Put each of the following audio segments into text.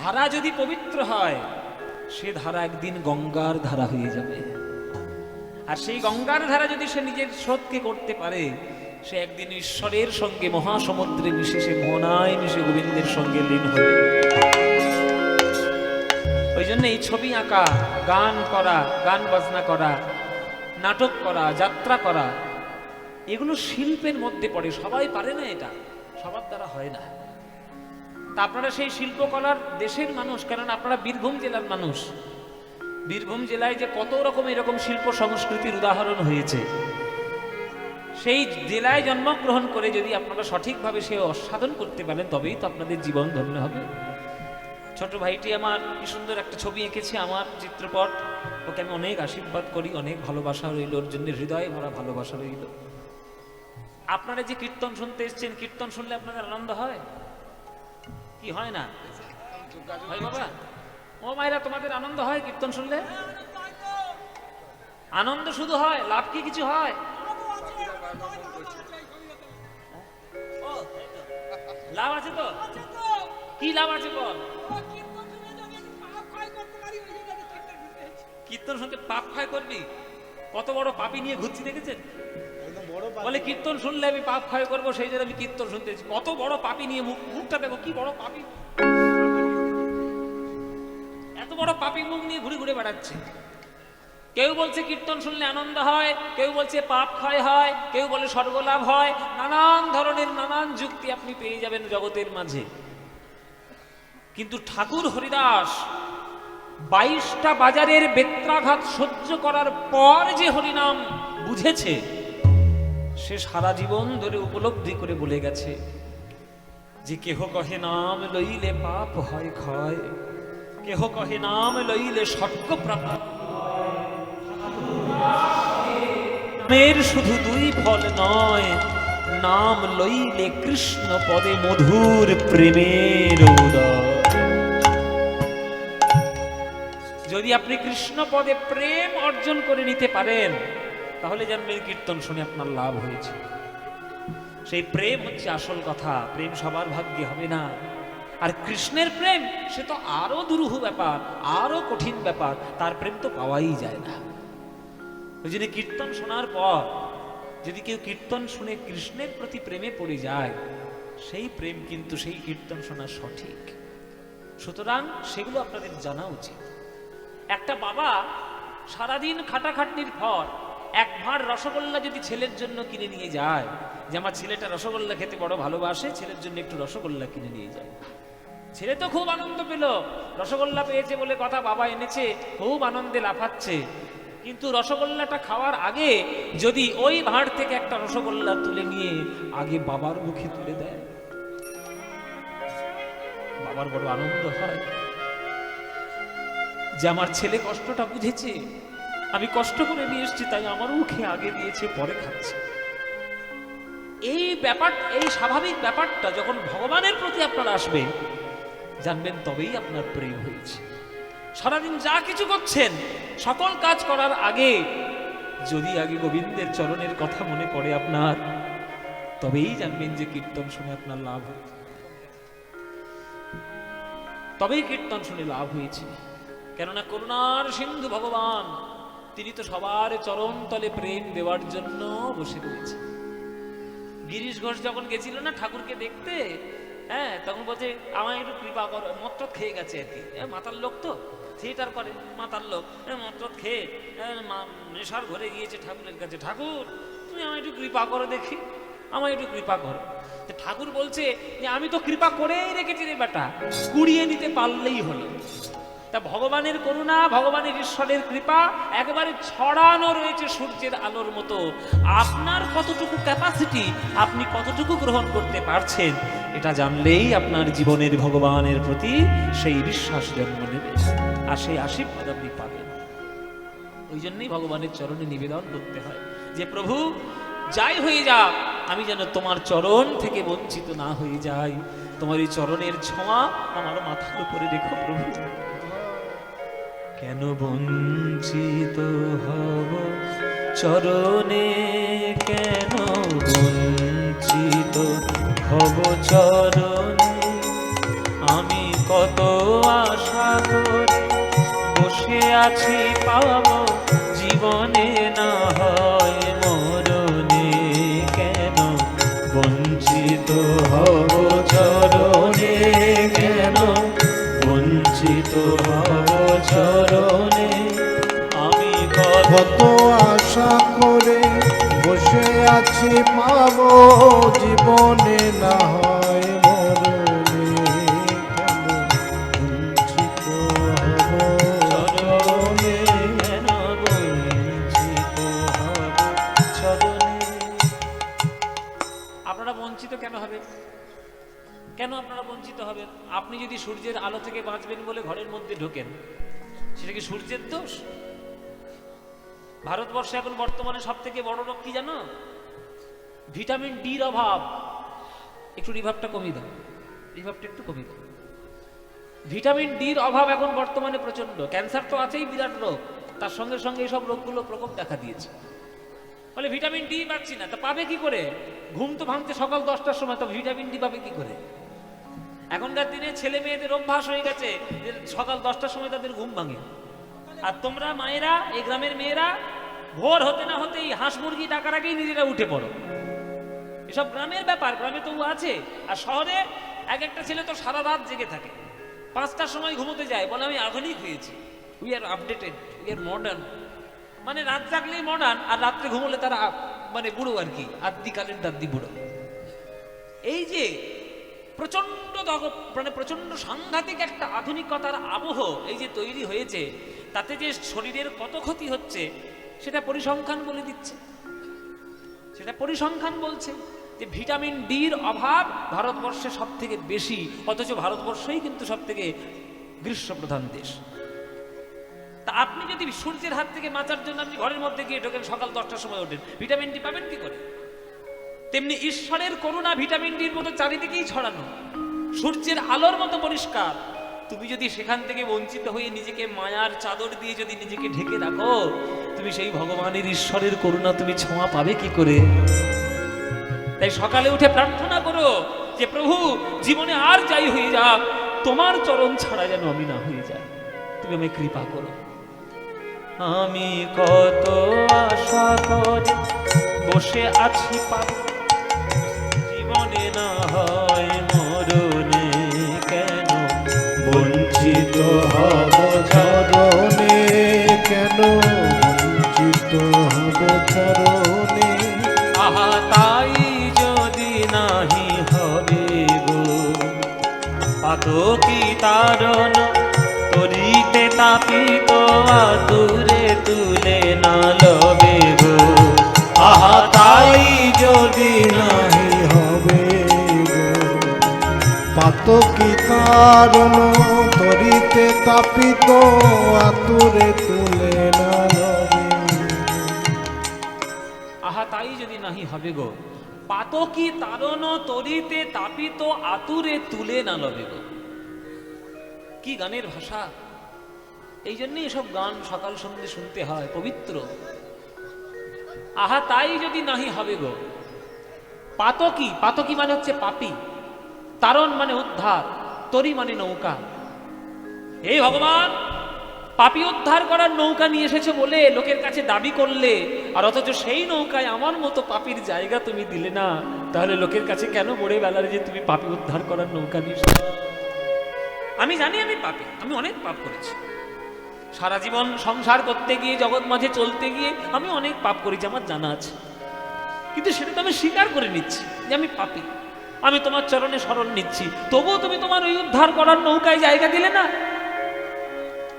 ধারা যদি পবিত্র হয়, সে ধারা একদিন গঙ্গার ধারা হয়ে যাবে। আর সেই গঙ্গার ধারা যদি সে নিজের স্রোতকে করতে পারে, সে একদিন ঈশ্বরের সঙ্গে মহাসমুদ্রে মিশে, সে মোহনায় মিশে গোবিন্দের সঙ্গে লীন হবে। ওই জন্য এই ছবি আঁকা, গান করা, গান বাজনা করা, নাটক করা, যাত্রা করা, এগুলো শিল্পের মধ্যে পড়ে। সবাই পারে না, এটা সবার দ্বারা হয় না। তা আপনারা সেই শিল্পকলার দেশের মানুষ, কারণ আপনারা বীরভূম জেলার মানুষ। বীরভূম জেলায় যে কত রকম এরকম শিল্প সংস্কৃতির উদাহরণ হয়েছে, সেই জেলায় জন্মগ্রহণ করে যদি আপনারা সঠিকভাবে সে আস্বাদন করতে পারেন, তবেই তো আপনাদের জীবন ধন্য হবে। ছোট ভাইটি আমার কি সুন্দর একটা ছবি এঁকেছে, আমার চিত্রপট। ওকে আমি অনেক আশীর্বাদ করি, অনেক ভালোবাসা রইল, ওর জন্য হৃদয়ে ভরা ভালোবাসা রইল। আপনারা যে কীর্তন শুনতে এসছেন, কীর্তন শুনলে আপনাদের আনন্দ হয় কি হয় না? হয় বাবা? ও মায়েরা, তোমাদের আনন্দ হয় কীর্তন শুনলে? আনন্দ শুধু হয়, লাভ কি কিছু হয়? লাভ আছে তো? কি লাভ আছে বল? কীর্তন শুনতে পাপ ক্ষয় করবি? কত বড় পাপি নিয়ে ঘুরছি দেখেছেন? বলে কীর্তন শুনলে আমি পাপ ক্ষয় করবো, সেই জন্য আমি কীর্তন শুনতে। কত বড় পাপি নিয়ে মুখটা দেখো, কি বড় পাপি, এত বড় পাপি মুখ নিয়ে ঘুরে ঘুরে বেড়াচ্ছে। কেউ বলছে কীর্তন শুনলে আনন্দ হয়, কেউ বলছে পাপ ক্ষয় হয়, কেউ বলে স্বর্গলাভ হয়। নানান ধরনের নানান যুক্তি আপনি পেয়ে যাবেন জগতের মাঝে। কিন্তু ঠাকুর হরিদাস 22টা বাজারের বেত্রাঘাত সহ্য করার পর যে হরিনাম বুঝেছে, সে সারা জীবন ধরে উপলব্ধি করে বলে গেছে যে কেহ কহে নাম লইলে পাপ হয় ক্ষয়, কেহ কহে নাম লইলে স্বর্গ প্রাপ্ত। নামের শুধু দুই ফল নয়, নাম লইলে কৃষ্ণ পদে মধুর প্রেমের উদয়। যদি আপনি কৃষ্ণ পদে প্রেম অর্জন করে নিতে পারেন, তাহলে জানবেন কীর্তন শুনে আপনার লাভ হয়েছে। সেই প্রেম হচ্ছে আসল কথা। প্রেম সবার ভাগ্যে হবে না। আর কৃষ্ণের প্রেম সে তো আরো দুরূহ ব্যাপার, আরো কঠিন ব্যাপার। তার প্রেম তো পাওয়াই যায় না। ওই জন্য কীর্তন শোনার পর যদি কেউ কীর্তন শুনে কৃষ্ণের প্রতি প্রেমে পড়ে যায়, সেই প্রেম কিন্তু সেই কীর্তন শোনা সঠিক। সুতরাং সেগুলো আপনাদের জানা উচিত। একটা বাবা সারাদিন খাটাখাটনির পর এক ভাঁড় রসগোল্লা যদি ছেলের জন্য কিনে নিয়ে যায়, যে আমার ছেলেটা রসগোল্লা খেতে বড় ভালোবাসে, ছেলের জন্য একটু রসগোল্লা কিনে নিয়ে যায়, ছেলে তো খুব আনন্দ পেল, রসগোল্লা পেয়েছে বলে কথা, বাবা এনেছে, খুব আনন্দে লাফাচ্ছে। কিন্তু রসগোল্লাটা খাওয়ার আগে যদি ওই ভাঁড় থেকে একটা রসগোল্লা তুলে নিয়ে আগে বাবার মুখে তুলে দেয়, বাবার বড় আনন্দ হয় যে আমার ছেলে কষ্টটা বুঝেছে, আমি কষ্ট করে নিয়ে এসেছি, তাই আমার মুখে আগে দিয়েছে, পরে খাচ্ছে। এই ব্যাপার, এই স্বাভাবিক ব্যাপারটা যখন ভগবানের প্রতি আপনার আসবে, জানবেন তবেই আপনার প্রেম হয়েছে। সারাদিন যা কিছু করছেন, সকল কাজ করার আগে যদি আগে গোবিন্দের চরণের কথা মনে পড়ে আপনার, তবেই জানবেন যে কীর্তন শুনে আপনার লাভ হয়েছে। তবেই কীর্তন শুনে লাভ হয়েছে। কেননা করুণার সিন্ধু ভগবান, তিনি তো সবার চরণ তলে প্রেম দেওয়ার জন্য বসে রয়েছে। গিরিশ ঘোষ যখন গেছিল না ঠাকুরকে দেখতে, তখন বলছে আমায় একটু কৃপা কর, মত্রত খেয়ে গেছে আর কি, মাতার লোক তো, থিয়েটার করে মাতার লোক, মত্রত খেয়ে নেশার ঘরে গিয়েছে ঠাকুরের কাছে, ঠাকুর তুমি আমায় একটু কৃপা করো দেখি, আমায় একটু কৃপা করো। ঠাকুর বলছে যে আমি তো কৃপা করেই রেখেছি রে বেটা, কুড়িয়ে নিতে পারলেই হলো। তা ভগবানের করুণা, ভগবানের ঈশ্বরের কৃপা একেবারে ছড়ানো রয়েছে সূর্যের আলোর মতো। আপনার কতটুকু ক্যাপাসিটি, আপনি কতটুকু গ্রহণ করতে পারছেন, এটা জানলেই আপনার জীবনের ভগবানের প্রতি সেই বিশ্বাস জন্ম নেবে, আর সেই আশীর্বাদ আপনি পাবেন। ওই জন্যই ভগবানের চরণে নিবেদন করতে হয় যে প্রভু যাই হয়ে যাক, আমি যেন তোমার চরণ থেকে বঞ্চিত না হয়ে যাই। তোমার এই চরণের ছোঁয়া আমার মাথার উপরে রেখো প্রভু। কেন বঞ্চিত হব চরণে, কেন বঞ্চিত হব চরণে, আমি কত আছি পাবো জীবনে না হয় মরণে, কেন বঞ্চিত হব চরণে, কেন বঞ্চিত হব চরণে। আমি কত আশা করে বসে আছি পাবো জীবনে না হয় মরণে, কেন বঞ্চিত হব চরণে, কেন বঞ্চিত হব চরণে। আপনারা বঞ্চিত কেন হবে? কেন আপনারা বঞ্চিত হবেন? আপনি যদি সূর্যের আলো থেকে বাঁচবেন বলে ঘরের মধ্যে ঢোকেন, সেটা কি সূর্যের দোষ? ভারতবর্ষে এখন বর্তমানে সব থেকে বড় রোগ কি জানো? ভিটামিন ডির অভাব। একটু রিভাবটা কমিয়ে দাও, রিভাবটা একটু কমিয়ে দাও। ভিটামিন ডির অভাব এখন বর্তমানে প্রচন্ড। ক্যান্সার তো আছেই বিরাট রোগ, তার সঙ্গে সঙ্গে এইসব রোগগুলো প্রকোপ দেখা দিয়েছে। বলে ভিটামিন ডি পাচ্ছি না, তা পাবে কি করে? ঘুম তো ভাঙতে সকাল 10টার সময়, তো ভিটামিন ডি পাবে কি করে? এখনকার দিনে ছেলে মেয়েদের অভ্যাস হয়ে গেছে যে সকাল 10টার সময় তাদের ঘুম ভাঙে। আর তোমরা মায়েরা, এই গ্রামের মেয়েরা, ভোর হতে না হতেই হাঁস মুরগি ডাকার আগেই নিজেরা উঠে পড়ো। এসব গ্রামের ব্যাপার, গ্রামে তো আছে। আর শহরে এক একটা ছেলে তো সারা রাত জেগে থাকে, 5টার সময় ঘুমোতে যায়, বলে আমি আধুনিক হয়েছি, we are updated, we are modern. মানে রাত জাগলেই মডার্ন, আর রাত্রে ঘুমোলে তারা মানে বুড়ো আর কি, আদ্যিকালের দাদ্দি বুড়ো। এই যে প্রচন্ড মানে প্রচন্ড সাংঘাতিক একটা আধুনিকতার আবহ এই যে তৈরি হয়েছে, তাতে যে শরীরের কত ক্ষতি হচ্ছে সেটা পরিসংখ্যান বলে দিচ্ছে। সেটা পরিসংখ্যান বলছে যে ভিটামিন ডির অভাব ভারতবর্ষে সব থেকে বেশি, অথচ ভারতবর্ষই কিন্তু সব থেকে গ্রীষ্মপ্রধান দেশ। তা আপনি যদি সূর্যের হাত থেকে বাঁচার জন্য আপনি ঘরের মধ্যে গিয়ে ঢোকেন, সকাল 10টার সময় ওঠেন, ভিটামিন ডি পাবেন কি করে? তেমনি ঈশ্বরের করুণা ভিটামিন ডির মতো চারিদিকেই ছড়ানো, সূর্যের আলোর মতো পরিষ্কার। তুমি যদি সেখান থেকে বঞ্চিত হয়ে নিজেকে মায়ার চাদর দিয়ে যদি নিজেকে ঢেকে রাখো, তুমি সেই ভগবানের ঈশ্বরের করুণা তুমি ছোঁয়া পাবে কি করে? তাই সকালে উঠে প্রার্থনা করো যে প্রভু, জীবনে আর যাই হয়ে যাক, তোমার চরণ ছাড়া যেন আমি না হয়ে যাই, তুমি আমায় কৃপা করো। আমি কত আশা করে বসে আছি পাবো জীবনে না হয় মরণে, কেন বঞ্চিত হব চরণে, কেন বঞ্চিত হব চরণে। আহা তাই যদি নাহি হবে গো, পাতকি তারণ তরিতে তাপিত আতুরে তুলে না লবে গো। আহা তাই যদি নাহি হবে গো, পাতকি কারণ তরিতে তাপিত আতুরে তুলে না লবে। আহা তাই যদি নাহি হবে গো, পাতকি তারণ তরিতে তাপিত আতুরে তুলে না লবে গো। কি গানের ভাষা! এই জন্যই এসব গান সকাল সন্ধ্যে শুনতে হয়, পবিত্র। আহা তাই যদি নাহি হবে গো, পাতকি, পাতকি মানে হচ্ছে পাপী, তারণ মানে উদ্ধার, তরি মানে নৌকা। এই ভগবান, পাপী উদ্ধার করার নৌকা নিয়ে এসেছে বলে লোকের কাছে দাবি করলে, আর অথচ সেই নৌকায় আমার মতো পাপীর জায়গা তুমি দিলে না, তাহলে লোকের কাছে কেন বড়ে বেলারে যে তুমি পাপী উদ্ধার করার নৌকা নিয়ে এসেছো? আমি জানি আমি পাপী, আমি অনেক পাপ করেছি। সারা জীবন সংসার করতে গিয়ে, জগৎ মাঝে চলতে গিয়ে আমি অনেক পাপ করেছি, আমার জানা আছে। কিন্তু সেটা তো আমি স্বীকার করে নিচ্ছি যে আমি পাপী, আমি তোমার চরণে শরণ নিচ্ছি, তবুও তুমি তোমার ওই উদ্ধার করার নৌকায় জায়গা দিলে না।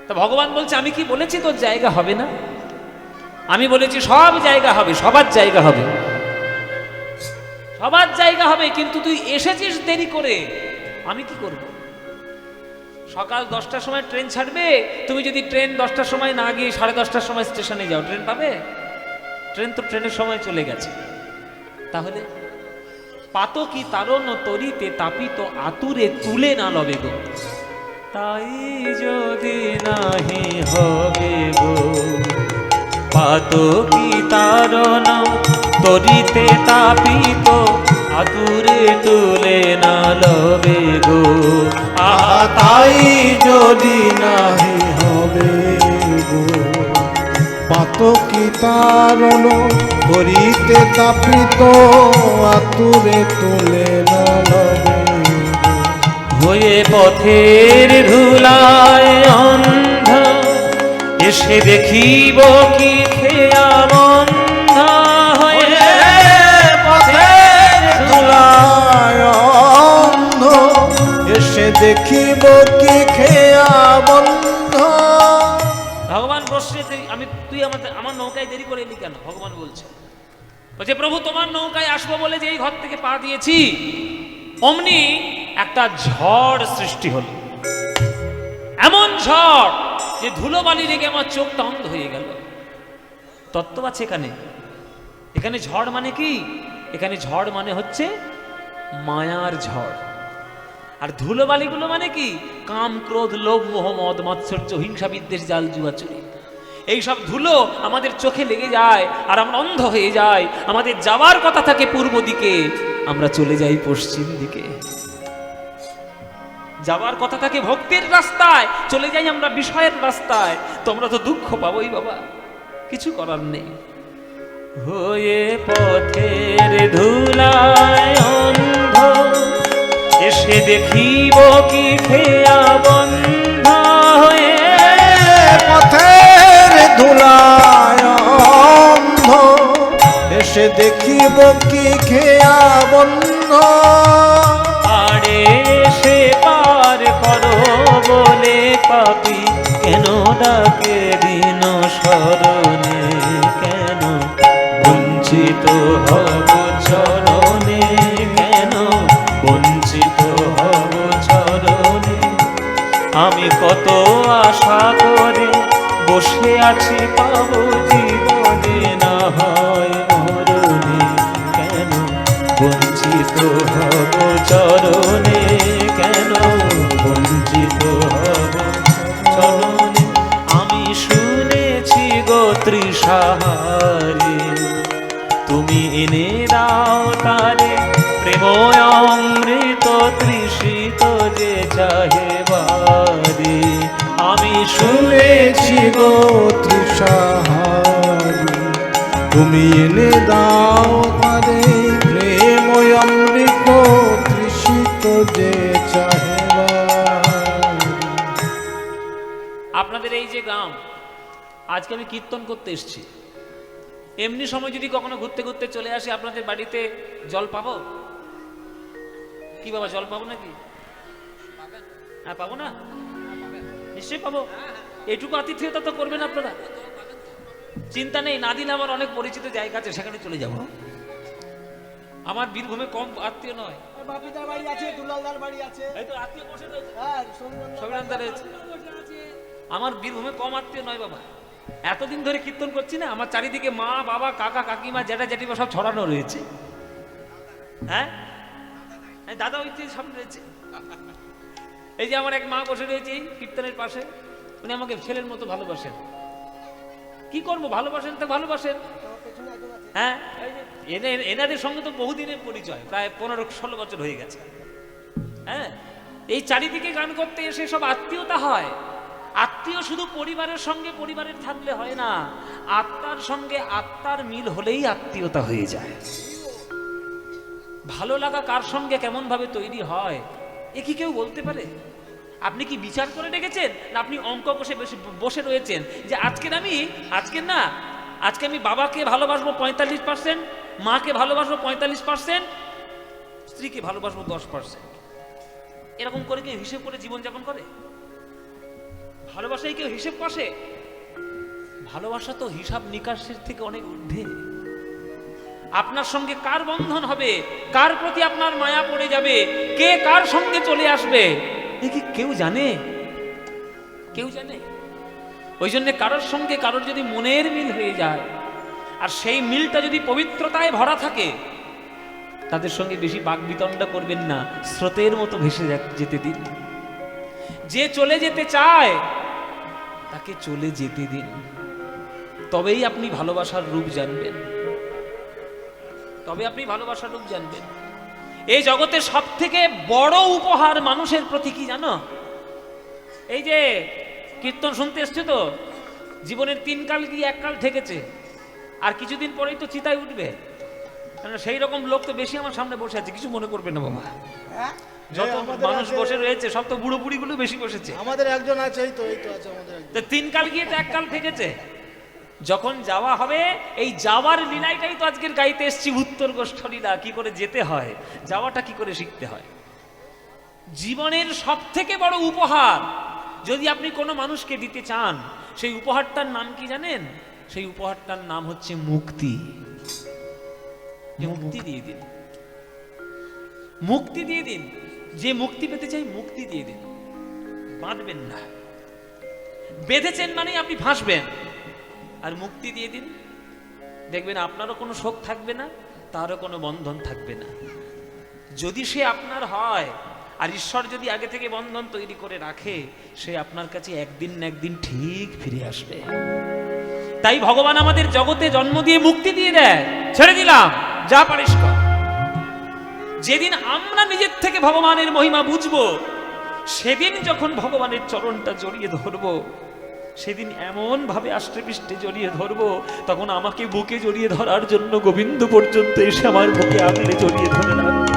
তা ভগবান বলছে, আমি কি বলেছি তোর জায়গা হবে না? আমি বলেছি সব জায়গা হবে, সবার জায়গা হবে, সবার জায়গা হবে, কিন্তু তুই এসেছিস দেরি করে, আমি কি করব? সকাল 10টার সময় ট্রেন ছাড়বে, তুমি যদি ট্রেন 10টার সময় না গিয়ে 10:30টার সময় স্টেশনে যাও, ট্রেন পাবে? ট্রেন তো ট্রেনের সময় চলে গেছে। তাহলে পাতকি তারণ তরিতে তাপিত আতুরে তুলে না লবে গো, তাই যদি নাহি হবে গো, পাতকি তারণ তরিতে তাপিত আতুরে তুলে না লবে গো। আহা তাই যদি নাহি হবে গো, কি তারণ করিতে তাপিত আতুরে তুলে না লবে হয়ে পথের ধুলায় অন্ধ এসে দেখিব কি খেয়া বন্ধ হয়ে পথের ধুলায় অন্ধ এসে দেখিব কি খেয়া বন্ধ। ভগবান বসে তুই আমার নৌকায় দেরি করে এলি কেন? ভগবান বলছে প্রভু তোমার নৌকায় আসবো বলে যে এই ঘর থেকে পা দিয়েছি অমনি একটা ঝড় সৃষ্টি হলো, এমন ঝড় যে ধুলোবালি রেগে আমার চোখটা অন্ধ হয়ে গেল। তত্ত্ব আছে এখানে ঝড় মানে কি? এখানে ঝড় মানে হচ্ছে মায়ার ঝড়। আর ধুলোবালিগুলো মানে কি? কাম, ক্রোধ, লোভ, মোহ, মদ, মাৎসর্য, হিংসা, বিদ্বেষ, জাল, জুয়া, চুরি। এইসব ধুলো আমাদের চোখে লেগে যায় আর আমরা অন্ধ হয়ে যাই। আমাদের যাওয়ার কথা থাকে পূর্ব দিকে, আমরা চলে যাই পশ্চিম দিকে। যাওয়ার কথা থাকে ভক্তির রাস্তায়, চলে যাই আমরা বিষয়ের রাস্তায়। তোমরা তো দুঃখ পাবোই বাবা, কিছু করার নেই। হয়ে পথের ধুলায় অন্ধ এসে দেখিব কি খেয়া বন্ধ হয়ে পথের ধুলায় অন্ধ এসে দেখিব কি খেয়া বন্ধ। আরে সে পার করো বলে পাপি কেন ডাকে দিন শরণে, কেন বঞ্চিত হব চরণে, কেন বঞ্চিত হব চরণে। আমি কত আশা করে বসে আছি পাবো জীবনে, না হয় মরণে, কেন বঞ্চিত হব চরণে, কেন বঞ্চিত হব চরণে। আমি শুনেছি গো তৃষাহারে তুমি এনে দাও তারে প্রেম অমৃত তৃষিত যে চাহে বারে। আমি শুনেছি গো তৃষাহারি তুমি এনে দাও তারে প্রেম অমৃত তৃষিত যে চাহে বারি। আপনাদের এই যে গ্রাম, আজকে আমি কীর্তন করতে এসেছি। এমনি সময় যদি কখনো ঘুরতে ঘুরতে চলে আসি আপনাদের বাড়িতে, জল পাবো কি বাবা? জল পাবো নাকি? হ্যাঁ পাবো না? নিশ্চয়ই পাবো। এইটুকু আতিথেয়তা তো করবেন আপনারা, চিন্তা নেই। না দিলে আমার অনেক পরিচিত জায়গা আছে, সেখানে চলে যাব। আমার বীরভূমে কম আত্মীয় নয়। বাপিদার বাড়ি আছে, দুলালদার বাড়ি আছে, এই তো আত্মীয় বসে রয়েছে, হ্যাঁ সৌমিনদার সবিনাথদা রয়েছে। আমার বীরভূমে কম আত্মীয় নয় বাবা। এতদিন ধরে কীর্তন করছি না, আমার চারিদিকে মা, বাবা, কাকা, কাকিমা, জ্যাঠা, জেঠিমা সব ছড়ানো রয়েছে। হ্যাঁ দাদা ওই যে সামনে রয়েছে। এই যে আমার এক মা বসে রয়েছে এই কীর্তনের পাশে, উনি আমাকে ছেলের মতো ভালোবাসেন। কি করবো, ভালোবাসেন তো ভালোবাসেন। হ্যাঁ এনাদের সঙ্গে তো বহুদিনের পরিচয়, প্রায় 15-16 বছর হয়ে গেছে। হ্যাঁ এই চারিদিকে গান করতে এসে সব আত্মীয়তা হয়। আত্মীয় শুধু পরিবারের সঙ্গে পরিবারের থাকলে হয় না, আত্মার সঙ্গে আত্মার মিল হলেই আত্মীয়তা হয়ে যায়। ভালো লাগা কার সঙ্গে কেমন ভাবে তৈরি হয় এ কি কেউ বলতে পারে? আপনি কি বিচার করে রেখেছেন, না আপনি অঙ্ক কষে বসে রয়েছেন যে আজকে আমি বাবাকে ভালোবাসবো 45%, মাকে ভালোবাসবো 45%, স্ত্রীকে ভালোবাসবো 10%। এরকম করে কেউ হিসেব করে জীবনযাপন করে? ভালোবাসায় কেউ হিসেব কষে? ভালোবাসা তো হিসাব নিকাশের থেকে অনেক ঊর্ধ্বে। আপনার সঙ্গে কার বন্ধন হবে, কার প্রতি আপনার মায়া পড়ে যাবে, কে কার সঙ্গে চলে আসবে, এ কি কেউ জানে? কেউ জানে? ওই জন্য কারোর সঙ্গে কারোর যদি মনের মিল হয়ে যায় আর সেই মিলটা যদি পবিত্রতায় ভরা থাকে, তাদের সঙ্গে বেশি বাকবিতণ্ডা করবেন না, স্রোতের মতো ভেসে যেতে দিন। যে চলে যেতে চায় তাকে চলে যেতে দিন, তবেই আপনি ভালোবাসার রূপ জানবেন, তবে আপনি ভালোবাসার রূপ জানবেন। এই জগতে সব থেকে বড় উপহার মানুষের প্রতি কি জানো? এই যে কীর্তন শুনতে এসছো তো, জীবনের 3 কাল গিয়ে 1 কাল ঠেকেছে, আর কিছুদিন পরেই তো চিতায় উঠবে। কারণ সেই রকম লোক তো বেশি আমার সামনে বসে আছে, কিছু মনে করবে না বাবা। হ্যাঁ? যত আমাদের মানুষ আছে- বসে রয়েছে সব তো বুড়ো বুড়িগুলো বেশি বসেছে। আমাদের একজন আছে, এই তো আছে আমাদের একজন। তো 3 কাল গিয়ে তো 1 কাল ঠেকেছে। যখন যাওয়া হবে, এই যাওয়ার লীলাটাই তো আজকের গাইতে এসছি, উত্তর গোষ্ঠ লীলা। কি করে যেতে হয়, যাওয়াটা কি করে শিখতে হয়। জীবনের সব থেকে বড় উপহার যদি আপনি কোনো মানুষকে দিতে চান, সেই উপহারটার নাম কি জানেন? সেই উপহারটার নাম হচ্ছে মুক্তি। মুক্তি দিয়ে দিন, মুক্তি দিয়ে দিন। যে মুক্তি পেতে চাই মুক্তি দিয়ে দিন, বাঁধবেন না। বেঁধেছেন মানে আপনি ফাঁসবেন। আর মুক্তি দিয়ে দিন, দেখবেন আপনারও কোনো শোক থাকবে না, তারও কোনো বন্ধন থাকবে না। যদি সে আপনার হয়, আর ঈশ্বর যদি আগে থেকে বন্ধন তৈরি করে রাখে, সে আপনার কাছে একদিন না একদিন ঠিক ফিরে আসবে। তাই ভগবান আমাদের জগতে জন্ম দিয়ে মুক্তি দিয়ে দেয়, ছেড়ে দিলাম যা পারিস কর। যেদিন আমরা নিজের থেকে ভগবানের মহিমা বুঝবো, সেদিন যখন ভগবানের চরণটা জড়িয়ে ধরবো, সেদিন এমন ভাবে আষ্টে পৃষ্ঠে জড়িয়ে ধরবো, তখন আমাকে বুকে জড়িয়ে ধরার জন্য গোবিন্দ পর্যন্ত এসে আমার বুকে আগলে জড়িয়ে ধরে রাখবে।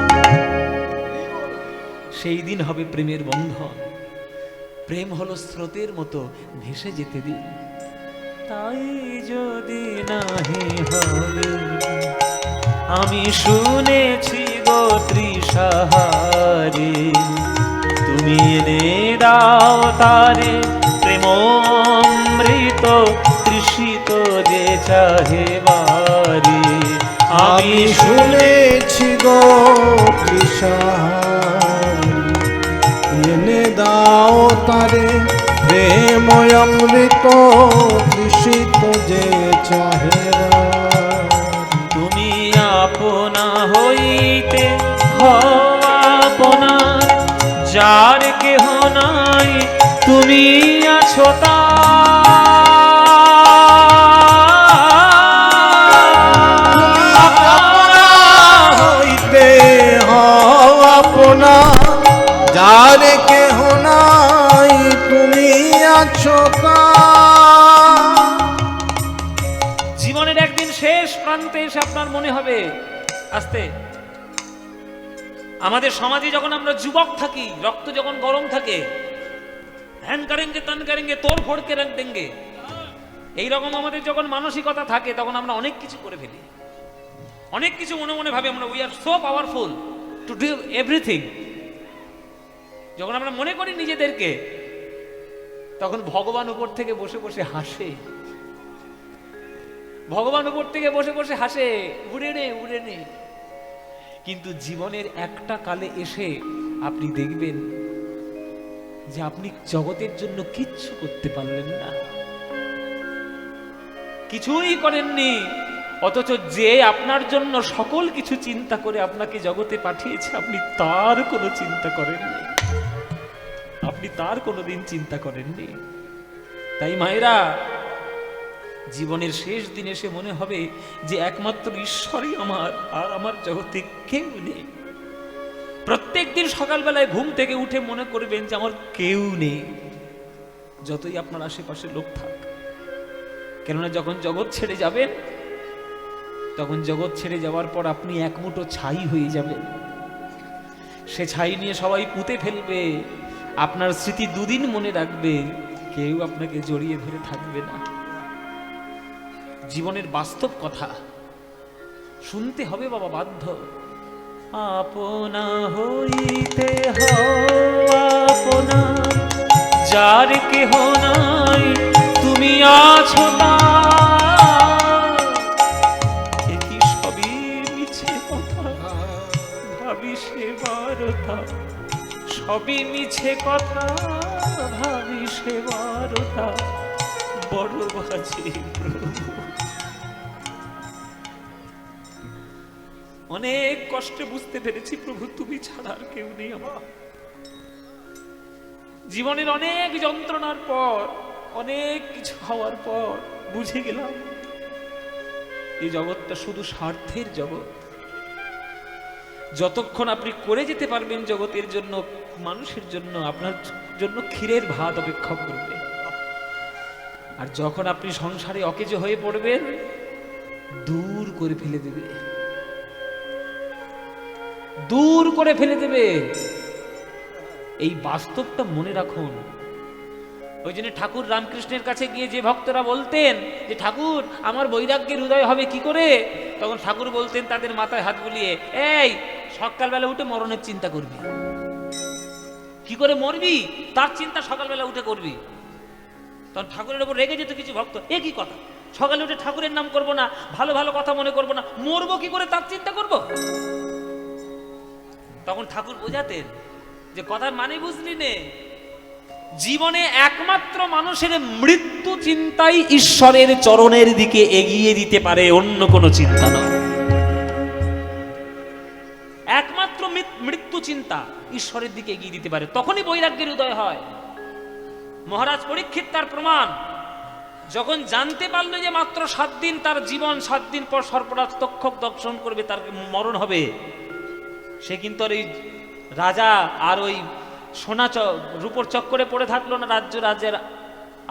সেই দিন হবে প্রেমের বন্ধন। প্রেম হলো স্রোতের মতো, ভেসে যেতে দিন। তাই যদি নাহি হবে, আমি শুনেছি গো তৃষাহারে, তুমি এনে দাও তারে প্রেমমৃত, তৃষিত যে চাহে বারে। আমি শুনেছি গো তৃষাহারি, এনে দাও তারে প্রেম অমৃত, তৃষিত যে চাহে তুমি আপনা হইতে হও আপনার, যার কেহ নাই তুমি আছো তার। হইতে হও আপনা, যার কেহ নাই তুমি আছো তার। জীবনের একদিন শেষ প্রান্তে এসে আপনার মনে হবে, আস্তে আমাদের সমাজে যখন আমরা যুবক থাকি, রক্ত যখন গরম থাকে, হ্যান করেঙ্গে তান করেঙ্গে, তোর ফড়কে রাখ দেঙ্গে, এইরকম আমাদের যখন মানসিকতা থাকে, তখন আমরা অনেক কিছু করে ফেলি। অনেক কিছু মনে মনে ভাবে আমরা, we are so powerful to do everything. যখন আমরা মনে করি নিজেদেরকে, তখন ভগবান উপর থেকে বসে বসে হাসে। ভগবান উপর থেকে বসে বসে হাসে, উড়ে নে উড়ে নে। কিন্তু জীবনের একটা কালে এসে আপনি দেখবেন যে আপনি জগতের জন্য কিচ্ছু করতে পারলেন না, কিছুই করেননি, অথচ যে আপনার জন্য সকল কিছু চিন্তা করে আপনাকে জগতে পাঠিয়েছে, আপনি তার কোনো চিন্তা করেননি, আপনি তার কোনোদিন চিন্তা করেননি। তাই মায়েরা, জীবনের শেষ দিন এসে মনে হবে যে একমাত্র ঈশ্বরই আমার, আর আমার জগতে কেউ নেই। প্রত্যেক দিন সকালবেলায় ঘুম থেকে উঠে মনে করবেন যে আমার কেউ নেই, যতই আপনার আশেপাশে লোক থাক। কেননা যখন জগৎ ছেড়ে যাবেন, তখন জগৎ ছেড়ে যাওয়ার পর আপনি এক মুঠো ছাই হয়ে যাবেন। সে ছাই নিয়ে সবাই পুঁতে ফেলবে, আপনার স্মৃতি দুদিন মনে রাখবে, কেউ আপনাকে জড়িয়ে ধরে থাকবে না। জীবনের বাস্তব কথা শুনতে হবে বাবা, বাধ্য। আপনা হইতে হও আপনা, যার কেহ নাই তুমি আছো তার। এ কি সবই মিছে কথা, ভাবি সে বারতা, সবই মিছে কথা, ভাবি সে বারতা, বড় বাজে প্রভু। অনেক কষ্টে বুঝতে পেরেছি প্রভু, তুমি ছাড়া আর কেউ নেই আমার। জীবনের অনেক যন্ত্রণার পর, অনেক কিছু হওয়ার পর বুঝে গেলাম এই জগৎটা শুধু স্বার্থের জগৎ। যতক্ষণ আপনি করে যেতে পারবেন জগতের জন্য, মানুষের জন্য, আপনার জন্য ক্ষীরের ভাত অপেক্ষা করবে। আর যখন আপনি সংসারে অকেজো হয়ে পড়বেন, দূর করে ফেলে দেবে, দূর করে ফেলে দেবে। এই বাস্তবটা মনে রাখুন। ওই জন্য ঠাকুর রামকৃষ্ণের কাছে গিয়ে যে ভক্তরা বলতেন যে ঠাকুর আমার বৈরাগ্যের হৃদয় হবে কি করে, তখন ঠাকুর বলতেন তাদের মাথায় হাত বুলিয়ে, এই সকালবেলা উঠে মরণের চিন্তা করবি, কি করে মরবি তার চিন্তা সকালবেলা উঠে করবি। তখন ঠাকুরের উপর রেগে যেত কিছু ভক্ত, এ কি কথা, সকালে উঠে ঠাকুরের নাম করব না, ভালো ভালো কথা মনে করব না, মরবো কি করে তার চিন্তা করব। তখন ঠাকুর বোঝাতেন যে কথার মানে বুঝলি নে, জীবনে একমাত্র মানুষের মৃত্যু চিন্তাই ঈশ্বরের চরণের দিকে এগিয়ে দিতে পারে, অন্য কোনো চিন্তা নয়। একমাত্র মৃত্যু চিন্তা ঈশ্বরের দিকে এগিয়ে দিতে পারে, তখনই বৈরাগ্যের উদয় হয়। মহারাজ পরীক্ষিত তার প্রমাণ, যখন জানতে পারলো যে মাত্র 7 দিন তার জীবন, 7 দিন পর সর্পরাজ তক্ষক দর্শন করবে, তার মরণ হবে, সে কিন্তু আর ওই রাজা আর ওই সোনা রূপর চক্করে পড়ে থাকলো না, রাজ্য রাজ্যের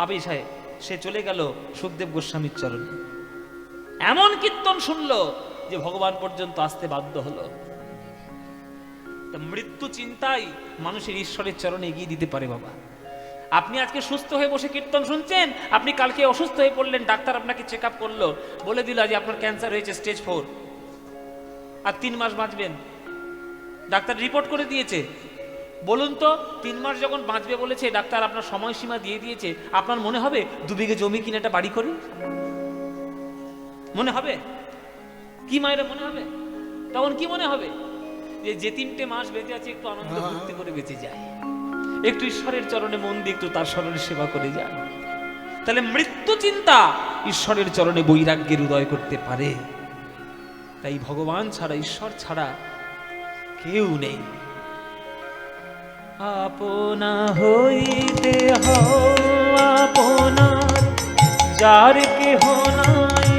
আবেশায় সে চলে গেল সুখদেব গোস্বামীর চরণে। এমন কীর্তন শুনলো যে ভগবান পর্যন্ত আসতে বাধ্য হলো। মৃত্যু চিন্তাই মানুষের ঈশ্বরের চরণে এগিয়ে দিতে পারে বাবা। আপনি আজকে সুস্থ হয়ে বসে কীর্তন শুনছেন, আপনি কালকে অসুস্থ হয়ে পড়লেন, ডাক্তার আপনাকে চেক আপ করলো, বলে দিল যে আপনার ক্যান্সার হয়েছে স্টেজ 4, আর 3 মাস বাঁচবেন, ডাক্তার রিপোর্ট করে দিয়েছে। বলুন তো 3 মাস যখন বাঁচবে বলেছে ডাক্তার, আপনার সময়সীমা দিয়ে দিয়েছে, আপনার মনে হবে 2 বিঘে জমি কিনে একটা বাড়ি করি? মনে হবে? কি মায়েরা মনে হবে? তখন কি মনে হবে? যে 3টে মাস বেঁচে আছে একটু আনন্দ ফুর্তি করে বেঁচে যায়, একটু ঈশ্বরের চরণে মন দিয়ে একটু তার স্মরণে সেবা করে যায়। তাহলে মৃত্যু চিন্তা ঈশ্বরের চরণে বৈরাগ্যের উদয় করতে পারে। তাই ভগবান ছাড়া, ঈশ্বর ছাড়া কেউ নেই। আপনা হইতে হও আপনার, যার কেহ নাই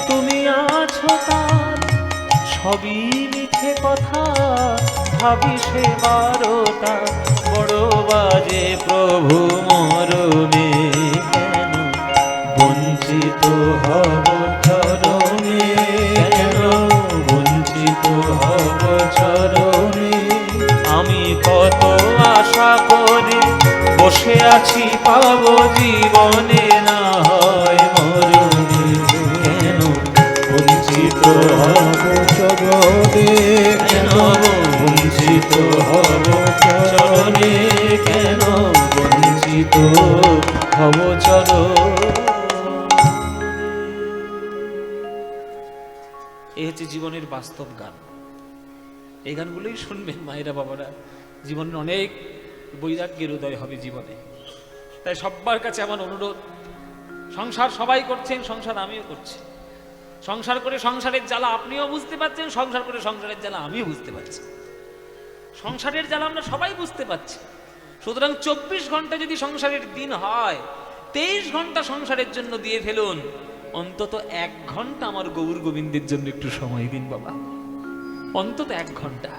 তুমি আছো তার, সবই মিছে কথা ভাবি সে বারোটা, বড় বাজে প্রভু মরণে, কেন বঞ্চিত হব চরণে, কেন বঞ্চিত হব চরণে। আমি কত আশা করে বসে আছি পাবো জীবনে, না হয় মরণে, কেন বঞ্চিত হব চরণে, কেন বঞ্চিত হব চরণে, কেন বঞ্চিত হব চরণে। এই হচ্ছে জীবনের বাস্তব গান। এই গানগুলোই শুনবেন মায়েরা বাবারা, জীবনের অনেক বৈরাগ্যের উদয় হবে জীবনে। তাই সবার কাছে আমার অনুরোধ, সংসার সবাই করছেন, সংসার আমিও করছি, সংসার করে সংসারের জ্বালা আপনিও বুঝতে পারছেন, সংসার করে সংসারের জ্বালা আমিও বুঝতে পারছি, সংসারের জ্বালা আমরা সবাই বুঝতে পারছি। সুতরাং 24 ঘন্টা যদি সংসারের দিন হয়, 23 ঘন্টা সংসারের জন্য দিয়ে ফেলুন, অন্তত 1 ঘন্টা আমার গৌর গোবিন্দের জন্য একটু সময় দিন বাবা, অন্তত 1 ঘন্টা।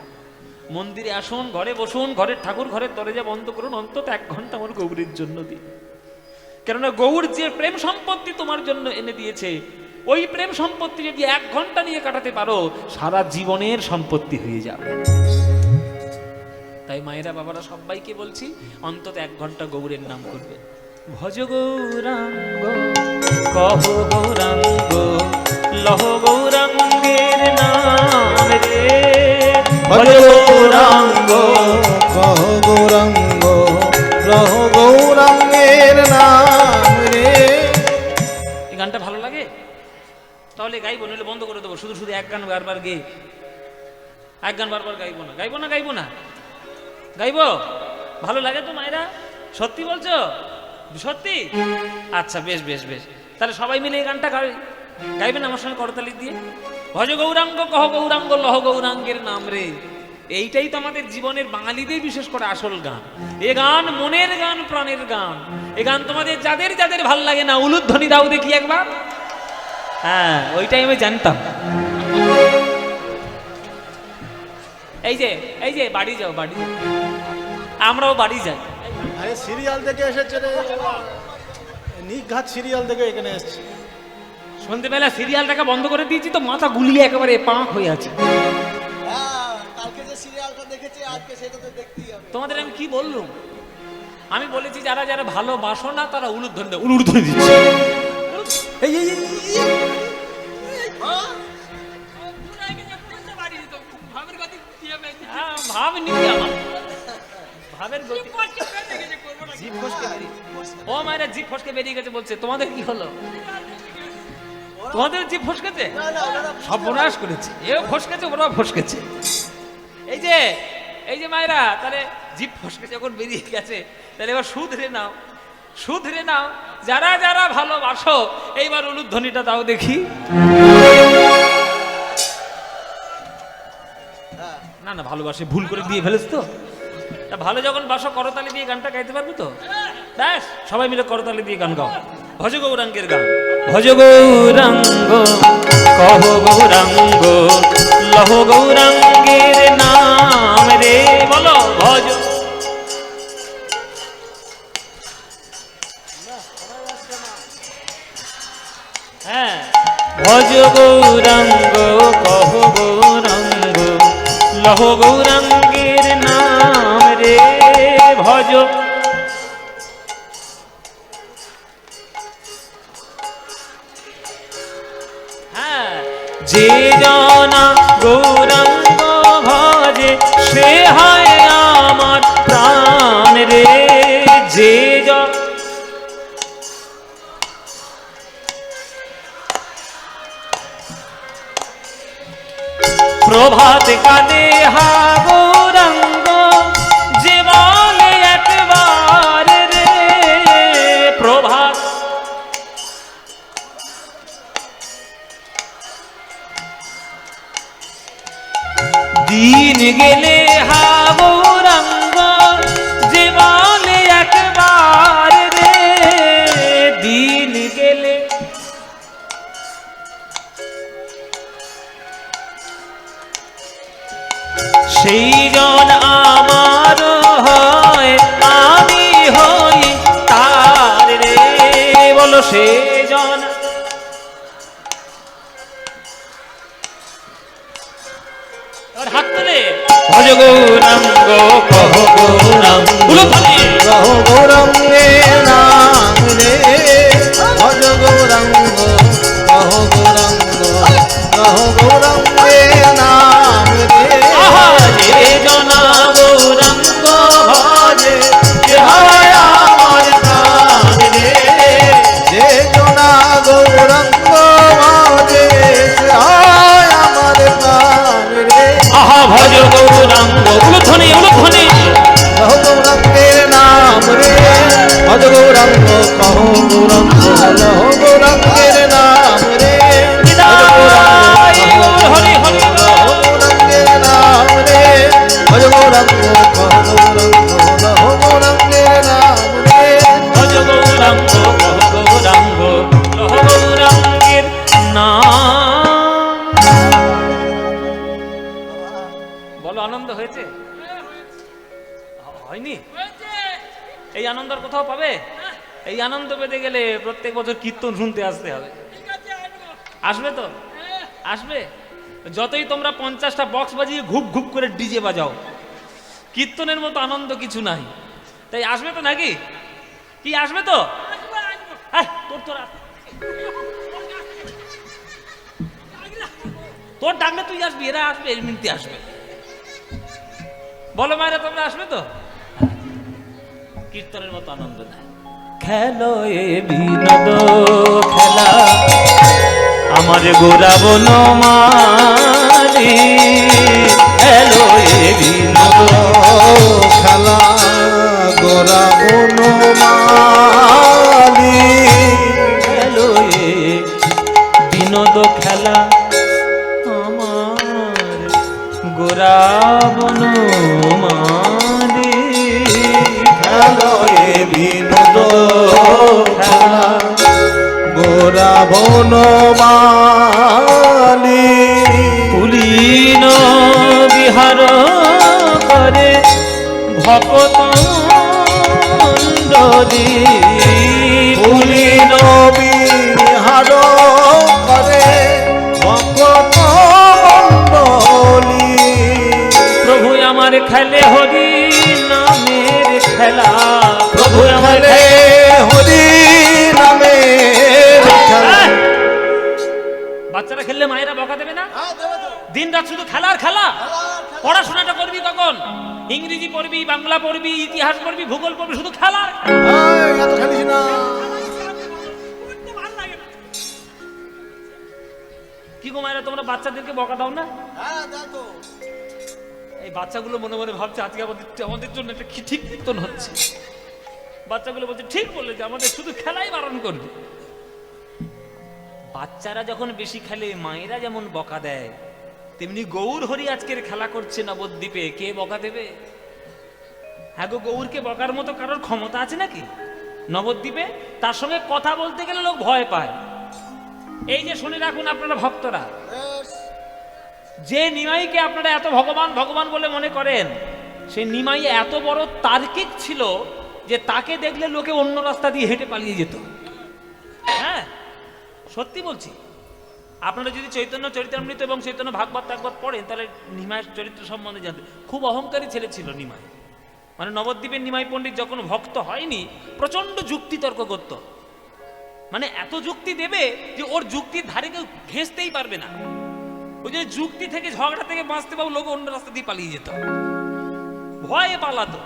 মন্দিরে আসুন, ঘরে বসুন, ঘরের ঠাকুর ঘরের দরজা বন্ধ করুন, অন্তত 1 ঘন্টা আমার গৌরের জন্য দিন। কেননা গৌর যে প্রেম সম্পত্তি তোমার জন্য এনে দিয়েছে, ওই প্রেম সম্পত্তি যদি 1 ঘন্টা নিয়ে কাটাতে পারো, সারা জীবনের সম্পত্তি হয়ে যাবে। তাই মায়েরা বাবারা সবাইকে বলছি, অন্তত 1 ঘন্টা গৌরের নাম করবে। ভজ গৌরাঙ্গ কহ গৌরাঙ্গ, লহ গৌরাঙ্গের নাম রে, ভজ গৌরাঙ্গ কহ গৌরাঙ্গ, লহ গৌরাঙ্গের নাম রে। এই গানটা ভালো লাগে? তাহলে গাইবো, নইলে বন্ধ করে দেবো। শুধু শুধু 1 গান বারবার গে, 1 গান বারবার গাইবো না, গাইবো না, গাইবো না, গাইবো। ভালো লাগে তো মায়েরা? সত্যি বলছো? সত্যি? আচ্ছা, বেশ বেশ বেশ, তাহলে সবাই মিলে এই গানটা গাইবেন আমার সঙ্গে করতালি দিয়ে। ভজ গৌরাঙ্গ কহ গৌরাঙ্গ, লহ গৌরাঙ্গের নাম রে। এইটাই তো আমাদের জীবনের বাঙালিদের বিশেষ করে আসল গান। এ গান মনের গান, প্রাণের গান। এ গান তোমাদের যাদের যাদের ভাল লাগে না, উলুধ্বনি দাও দেখি একবার। হ্যাঁ, ওইটাই আমি জানতাম। এই যে বাড়ি যাও, বাড়ি যাও, আমরাও বাড়ি যাই। আরে সিরিয়াল থেকে এসেছে রে, নিঘাত সিরিয়াল থেকে এখানে এসেছি। সন্ধ্যেবেলা সিরিয়াল দেখা বন্ধ করে দিয়েছি তো মাথা গুলিয়ে একেবারে পাঁক হয়ে আছে। হ্যাঁ, কালকে যে সিরিয়ালটা দেখেছি আজকে সেটা তো দেখতেই হবে। তোমাদের আমি কি বললুম? আমি বলেছি যারা যারা ভালোবাসো না তারা উলুধ্বনি দিচ্ছে। এই এই এই, এই, ভাব নিবি আমার ভাবের গতি জিভ ফসকে বেরিয়ে ও মায়েরা জিভ ফসকে বেরিয়ে গেছে বলছে। তোমাদের কি হলো? তোমাদের জিভ ফসকেছে? না না ওনারা সর্বনাশ করেছে। এও ফসকেছে, ওরাও ফসকেছে। এই যে মায়েরা, তাহলে জিভ ফসকে যখন বেরিয়ে গেছে তাহলে এবার শুধরে নাও, শুধরে নাও। যারা যারা ভালোবাসো এইবার উলুধ্বনিটা দাও দেখি। না না, ভালোবাসে ভুল করে দিয়ে ফেলেছ তো। তা ভালো যখন বাসো করতালি দিয়ে গানটা গাইতে পারবে তো? ব্যাস, সবাই মিলে করতালি দিয়ে গান গাও। ভজ গৌরাঙ্গের গান। ভজ গৌরাঙ্গ কহ গৌরাঙ্গ লহ গৌরাঙ্গের নাম রে। বলো ভজ। হ্যাঁ, ভজ গৌরাঙ্গ কহ গৌরাঙ্গ লহ গৌরাঙ্গের নাম রে। ভজ। হ্যাঁ, যে জনা গৌরাঙ্গ ভজে সে হয় আমার প্রাণ রে। যে জন প্রভাত কালে হা গৌরাঙ্গ যে বলে একবার রে। প্রভাত দিন গেলে হা গৌরাঙ্গ যে বলে একবার রে। দিন গেলে সেই জন আমার হয়, আমি হই তার রে। বলো সেই জন। এবার হাত তুলে ভজ গৌরাঙ্গ কহ গৌরাঙ্গ উলুধ্বনি। কহ গৌরাঙ্গের নাম রে। ভজ গৌরাঙ্গ কহ গৌরাঙ্গ কহ গৌরাঙ্গের নাম রে। আহা, যে জনা গৌরাঙ্গ ভজে সে হয় আমার প্রাণ রে। যে জনা গৌরাঙ্গ ভজে সে হয় আমার প্রাণ রে। আহা, ভজ গৌরাঙ্গ উলুধ্বনি উলুধ্বনি। কহ গৌরাঙ্গের নাম রে। ভজ গৌরাঙ্গ কহ গৌরাঙ্গ লহ গৌরাঙ্গের নাম রে। ভজ গৌরাঙ্গ হরি হরি গৌরাঙ্গের নাম রে। ভজ গৌরাঙ্গ কহ গৌরাঙ্গ লহ গৌরাঙ্গের নাম রে। ভজ গৌরাঙ্গ কহ গৌরাঙ্গ লহ গৌরাঙ্গের নাম। বলো, আনন্দ হয়েছে? হয়নি? এই আনন্দ আর কোথাও পাবে? এই আনন্দ পেতে গেলে প্রত্যেক বছর কীর্তন শুনতে আসতে হবে। আসবে তো? আসবে। যতই তোমরা 50টা বক্স বাজিয়ে ঘুপ ঘুপ করে ডিজে বাজাও, কীর্তনের মতো আনন্দ কিছু নাই। তাই আসবে তো নাকি? কি আসবে তো? তোর ডাকলে তুই আসবি, এরা আসবে, এমনিতে আসবে। বলো মায়েরা, তোমরা আসবে তো? কীর্তনের মতো আনন্দ নাই। খেলো এ বিনোদ খেলা আমার গোরা বনমালী। খেলো এ বিনোদ খেলা গোরা বনমালী। খেলো এ বিনোদ খেলা আমার গোরা বনমালী। খেলো এ বিনোদ খেলা গোরা বনমালী। পুলিন বিহার করে ভকত মণ্ডলী। পুলিন বিহার করে ভক্ত মণ্ডলী। প্রভু আমার খেলে হরি নামের খেলা, প্রভু আমার খেলে হরি নামের খেলা। বাচ্চারা খেললে মায়েরা বকা দেবে না? হ্যাঁ দেবে তো। দিন রাত শুধু খেলা আর খেলা। খেলা। পড়াশোনাটা করবি কখন? ইংরেজি পড়বি, বাংলা পড়বি, ইতিহাস পড়বি, ভূগোল পড়বি, শুধু খেলা আর খেলা। এই, এত খেলিস না। কি গো মায়েরা, তোমরা বাচ্চাদেরকে বকা দাও না? হ্যাঁ দাও তো। এই বাচ্চাগুলো মনে মনে ভাবছে আজকে আমাদের জন্য একটা কি ঠিক কীর্তন হচ্ছে। বাচ্চাগুলো বলছে ঠিক বললে যে আমাদের শুধু খেলাই বারণ করবে। বাচ্চারা যখন বেশি খেলে মায়েরা যেমন বকা দেয়, তেমনি গৌর হরি আজকের খেলা করছে নবদ্বীপে, কে বকা দেবে? হ্যাঁ গো, গৌরকে বকার মতো কারোর ক্ষমতা আছে নাকি নবদ্বীপে? তার সঙ্গে কথা বলতে গেলে লোক ভয় পায়। এই যে শুনে রাখুন আপনারা ভক্তরা, বেশ। যে নিমাইকে আপনারা এত ভগবান ভগবান বলে মনে করেন, সেই নিমাই এত বড় তার্কিক ছিল যে তাকে দেখলে লোকে অন্য রাস্তা দিয়ে হেঁটে পালিয়ে যেত। হ্যাঁ সত্যি বলছি, আপনারা যদি চৈতন্য চরিতামৃত এবং চৈতন্য ভাগবত টাগবত পড়েন তাহলে নিমাইয়ের চরিত্র সম্বন্ধে জানতে। খুব অহংকারী ছেলে ছিল নিমাই। মানে নবদ্বীপের নিমাই পণ্ডিত যখন ভক্ত হয়নি, প্রচন্ড যুক্তি তর্ক করত। মানে এত যুক্তি দেবে যে ওর যুক্তির ধারে কেউ ঘেঁষতেই পারবে না। ওই যে যুক্তি থেকে ঝগড়া থেকে বাঁচতে পারো, লোক অন্য রাস্তা দিয়ে পালিয়ে যেত, ভয়ে পালাতো।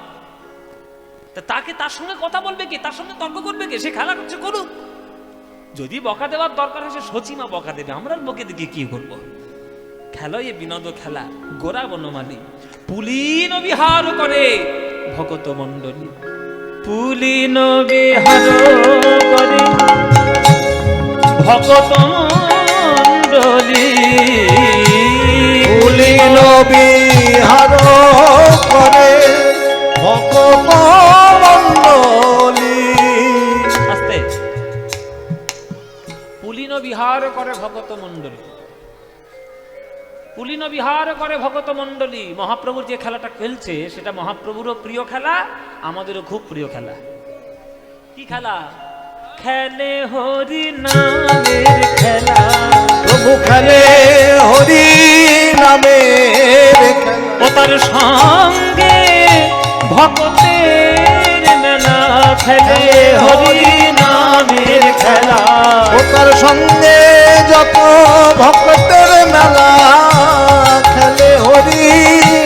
তা তাকে তার সঙ্গে কথা বলবে কে, তার সঙ্গে তর্ক করবে কে? সে খেলা করছে, করুক। যদি বকা দেওয়ার দরকার হয় সে সচিমা বকা দেবে, আমরা বকে দিকে কি করবো? খেলো এ বিনোদ খেলা, গোরা বনমালী পুলিন বিহার করে ভগত মণ্ডলী, পুলিন বিহার করে ভগত মণ্ডলী, পুলিন বিহার করে ভক্ত মণ্ডলী। আস্তে। পুলিন বিহার করে ভগত মণ্ডলী, পুলিন বিহার করে ভগত মণ্ডলী। মহাপ্রভুর যে খেলাটা খেলছে সেটা মহাপ্রভুরও প্রিয় খেলা, আমাদেরও খুব প্রিয় খেলা। কি খেলা? খেলে হরি নামের খেলা, প্রভু খেলে হরি নামের খেলা। ও তার সঙ্গে ভক্তের মেলা, খেলে হরি নামের খেলা। ও তার সঙ্গে যত ভক্তের মেলা, খেলে হরি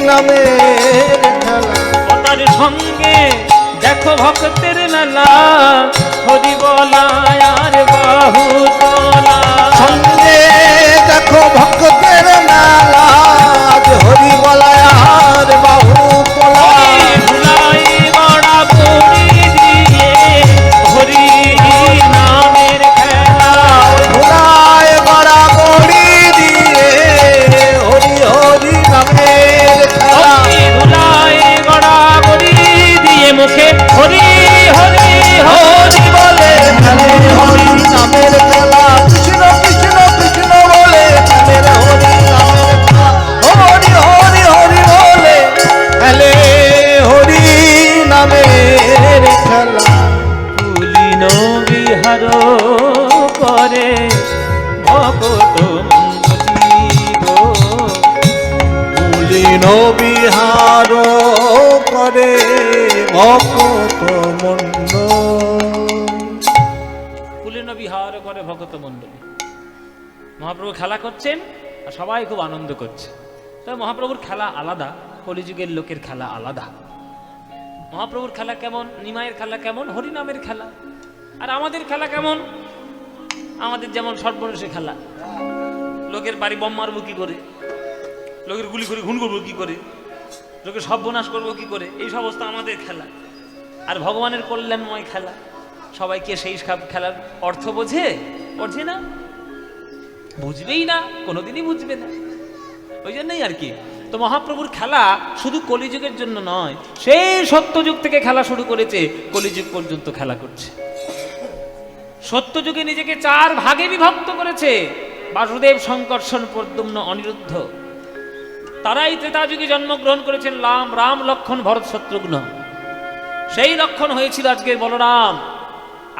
নামের খেলা। ও তার সঙ্গে দেখো ভক্তের মেলা, হরি বলায় আর বাহু তোলা। সঙ্গে দেখো ভক্তের মেলা, হরি বলায়ার বাহু তোলা। ভুলাই বড়া পুরি দিয়ে হরি নামের খেলা, ভুলায় গড়া গড়ি দিয়ে হরি হরি নামের খেলা। ভুলাই বড়া পুরি দিয়ে মুখে হরি হরি হরি বলে খেলে হরি নামের খেলা, কৃষ্ণ কৃষ্ণ কৃষ্ণ বলে খেলে হরি নামের খেলা। হরি হরি হরি বলে খেলে হরি নামের খেলা। পুলিন বিহার করে ভগত মণ্ডলী গো, পুলিন বিহার করে ভক্ত মন্ডল। পুলিন বিহার করে ভগত মণ্ডলী। মহাপ্রভু খেলা করছেন আর সবাই খুব আনন্দ করছে। তবে মহাপ্রভুর খেলা আলাদা, কলিযুগের লোকের খেলা আলাদা। মহাপ্রভুর খেলা কেমন, নিমাইয়ের খেলা কেমন, হরিনামের খেলা। আর আমাদের খেলা কেমন? আমাদের যেমন সর্বনেশে খেলা, লোকের বাড়ি বোম মারবো কি করে, লোকের গুলি করে খুন করবো কি করে, লোকের সর্বনাশ করবো কি করে, এই সমস্ত আমাদের খেলা। আর ভগবানের কল্যাণময় খেলা, সবাইকে সেই সব খেলার অর্থ বোঝে? বোঝে না, বুঝবেই না, কোনোদিনই বুঝবে না। ওই জন্যই আর কি। তো মহাপ্রভুর খেলা শুধু কলিযুগের জন্য নয়, সেই সত্যযুগ থেকে খেলা শুরু করেছে, কলিযুগ পর্যন্ত খেলা করছে। সত্যযুগে নিজেকে 4 ভাগে বিভক্ত করেছে, বাসুদেব, শঙ্কর্ষণ, প্রদ্যুম্ন, অনিরুদ্ধ। তারাই ত্রেতা যুগে জন্মগ্রহণ করেছেন রাম, লক্ষণ, ভরত, শত্রুঘ্ন। সেই লক্ষণ হয়েছিল আজকের বলরাম।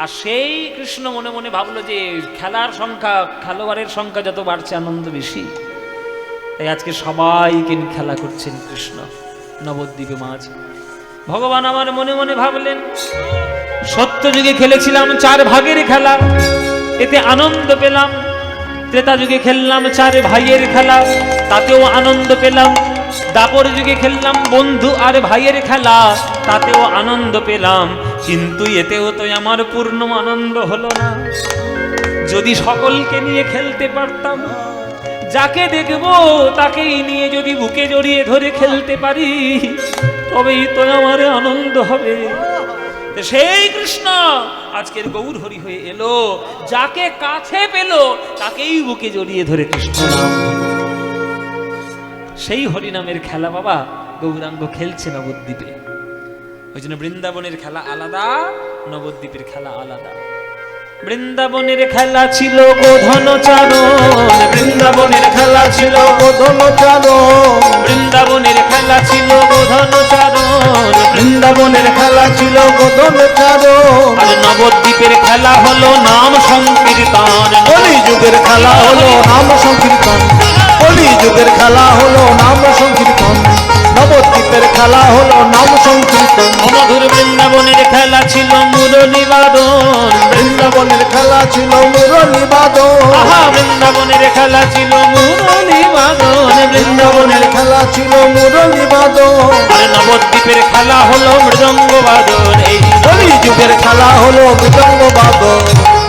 আর সেই কৃষ্ণ মনে মনে ভাবলো যে খেলার সংখ্যা, খেলোয়াড়ের সংখ্যা যত বাড়ছে আনন্দ বেশি, তাই আজকে সবাইকে নিয়ে খেলা করছেন কৃষ্ণ নবদ্বীপে মাঝে। ভগবান আমার মনে মনে ভাবলেন, সত্য যুগে খেলেছিলাম 4 ভাগের খেলা, এতে আনন্দ পেলাম। ত্রেতা যুগে খেললাম 4 ভাইয়ের খেলা, তাতেও আনন্দ পেলাম। দাপর যুগে খেললাম বন্ধু আর ভাইয়ের খেলা, তাতেও আনন্দ পেলাম। কিন্তু এতেও তো আমার পূর্ণ আনন্দ হলো না। যদি সকলকে নিয়ে খেলতে পারতাম, যাকে দেখবো তাকেই নিয়ে যদি বুকে জড়িয়ে ধরে খেলতে পারি, তবেই তো আমার আনন্দ হবে। সেই কৃষ্ণ আজকের গৌর হরি হয়ে এলো, যাকে কাছে পেল তাকেই বুকে জড়িয়ে ধরে কৃষ্ণ নাম। সেই হরিনামের খেলা বাবা গৌরাঙ্গ খেলছে নবদ্বীপে। ওই জন্য বৃন্দাবনের খেলা আলাদা, নবদ্বীপের খেলা আলাদা। বৃন্দাবনের খেলা ছিল গোধন চারণ, বৃন্দাবনের খেলা ছিল গোধন চারণ, বৃন্দাবনের খেলা ছিল গোধন চারণ, বৃন্দাবনের খেলা ছিল গোধন চারণ। আর নবদ্বীপের খেলা হলো নাম সংকীর্তন। কলি যুগের খেলা হলো নাম সংকীর্তন, কলি যুগের খেলা হলো নাম সংকীর্তন। নবদ্বীপের খেলা হলো নাম সংকীর্তন। মধুর বৃন্দাবনের খেলা ছিল মুরলী বাদন, বৃন্দাবনের খেলা ছিল মুরলী বাদন, আহা বৃন্দাবনের খেলা ছিল মুরলী বাদন, বৃন্দাবনের খেলা ছিল মুরলী বাদন। আর নবদ্বীপের খেলা হলো মৃদঙ্গ বাদন। এই কলি যুগের খেলা হলো মৃদঙ্গ বাদন।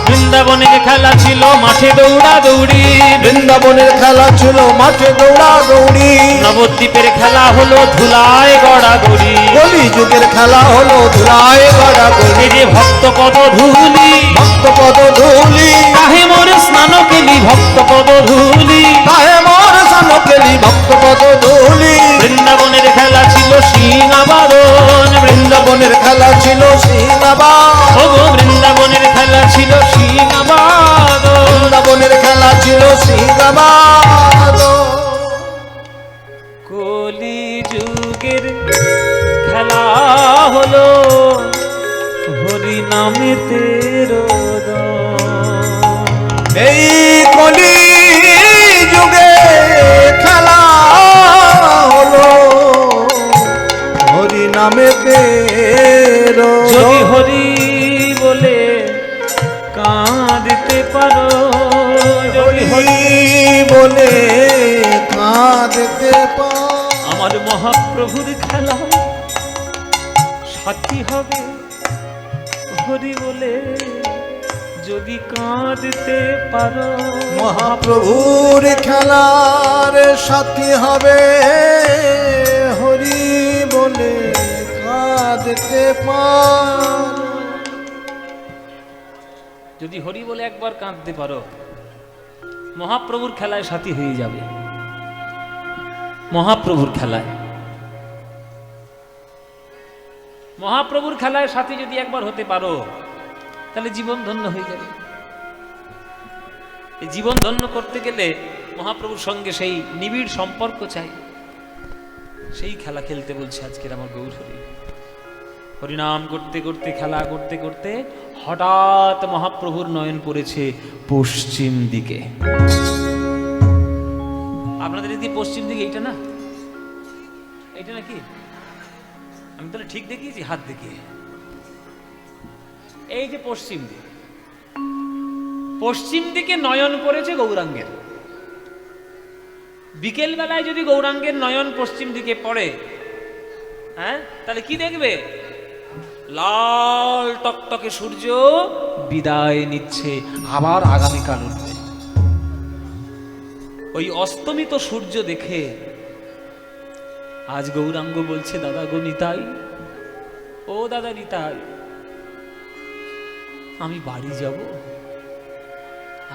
বৃন্দাবনের খেলা ছিল মাঠে দৌড়া দৌড়ি, বৃন্দাবনের খেলা ছিল মাঠে দৌড়া দৌড়ি। নবদ্বীপের খেলা হলো ধুলায় গড়া গড়ি। কলি যুগের খেলা হলো ধুলায় গড়া গড়ি। এই যে ভক্ত পদ ধুলি, ভক্ত পদ ধুলি, কাহে মোর স্নান কেলি ভক্ত পদ ধুলি। কাহে মোর স্নান কেলি ভক্ত পদ ধুলি। বৃন্দাবনের খেলা ছিল সিংহাবাদন, বৃন্দাবনের খেলা ছিল সিংহাবাদ, ও গো বৃন্দাবনের খেলা ছিল সিংহাবাদন। বৃন্দাবনের খেলা ছিল সিংহাবাদ। কলি যুগের খেলা হলো হরি নামেতে এই কলি যুগে খেলা হলো হরি নামে যদি হরি বলে কাঁদতে পারো, যদি হরি বলে কাঁদতে পার। আমার মহাপ্রভুর খেলা সাথী হবে হরি বলে যদি কাঁদতে পারো। মহাপ্রভুর খেলার সাথী হবে হরি বলে কাঁদতে পার। যদি হরি বলে একবার কাঁদতে পারো, মহাপ্রভুর খেলায় সাথী হয়ে যাবে। মহাপ্রভুর খেলায়, মহাপ্রভুর খেলায় সাথী যদি একবার হতে পারো, তাহলে জীবন ধন্য হয়ে যাবে। এই জীবন ধন্য করতে গেলে মহাপ্রভুর সঙ্গে সেই নিবিড় সম্পর্ক চাই। সেই খেলা খেলতে বলছে আজকের আমার গৌর হরি। হরিনাম করতে করতে, খেলা করতে করতে হঠাৎ মহাপ্রভুর নয়ন পড়েছে পশ্চিম দিকে। আপনাদের এদিকে পশ্চিম দিকে এইটা না, এইটা নাকি? আমি তাহলে ঠিক দেখিয়েছি হাত দেখিয়ে। এই যে পশ্চিম দিক, পশ্চিম দিকে নয়ন পড়েছে গৌরাঙ্গের। বিকেল বেলায় যদি গৌরাঙ্গের নয়ন পশ্চিম দিকে পড়ে, হ্যাঁ, তাহলে কি দেখবে? লাল টকটকে সূর্য বিদায় নিচ্ছে, আবার আগামীকাল উঠবে। ওই অস্তমিত সূর্য দেখে আজ গৌরাঙ্গ বলছে, দাদা গো নিতাই, ও দাদা নিতাই, আমি বাড়ি যাব,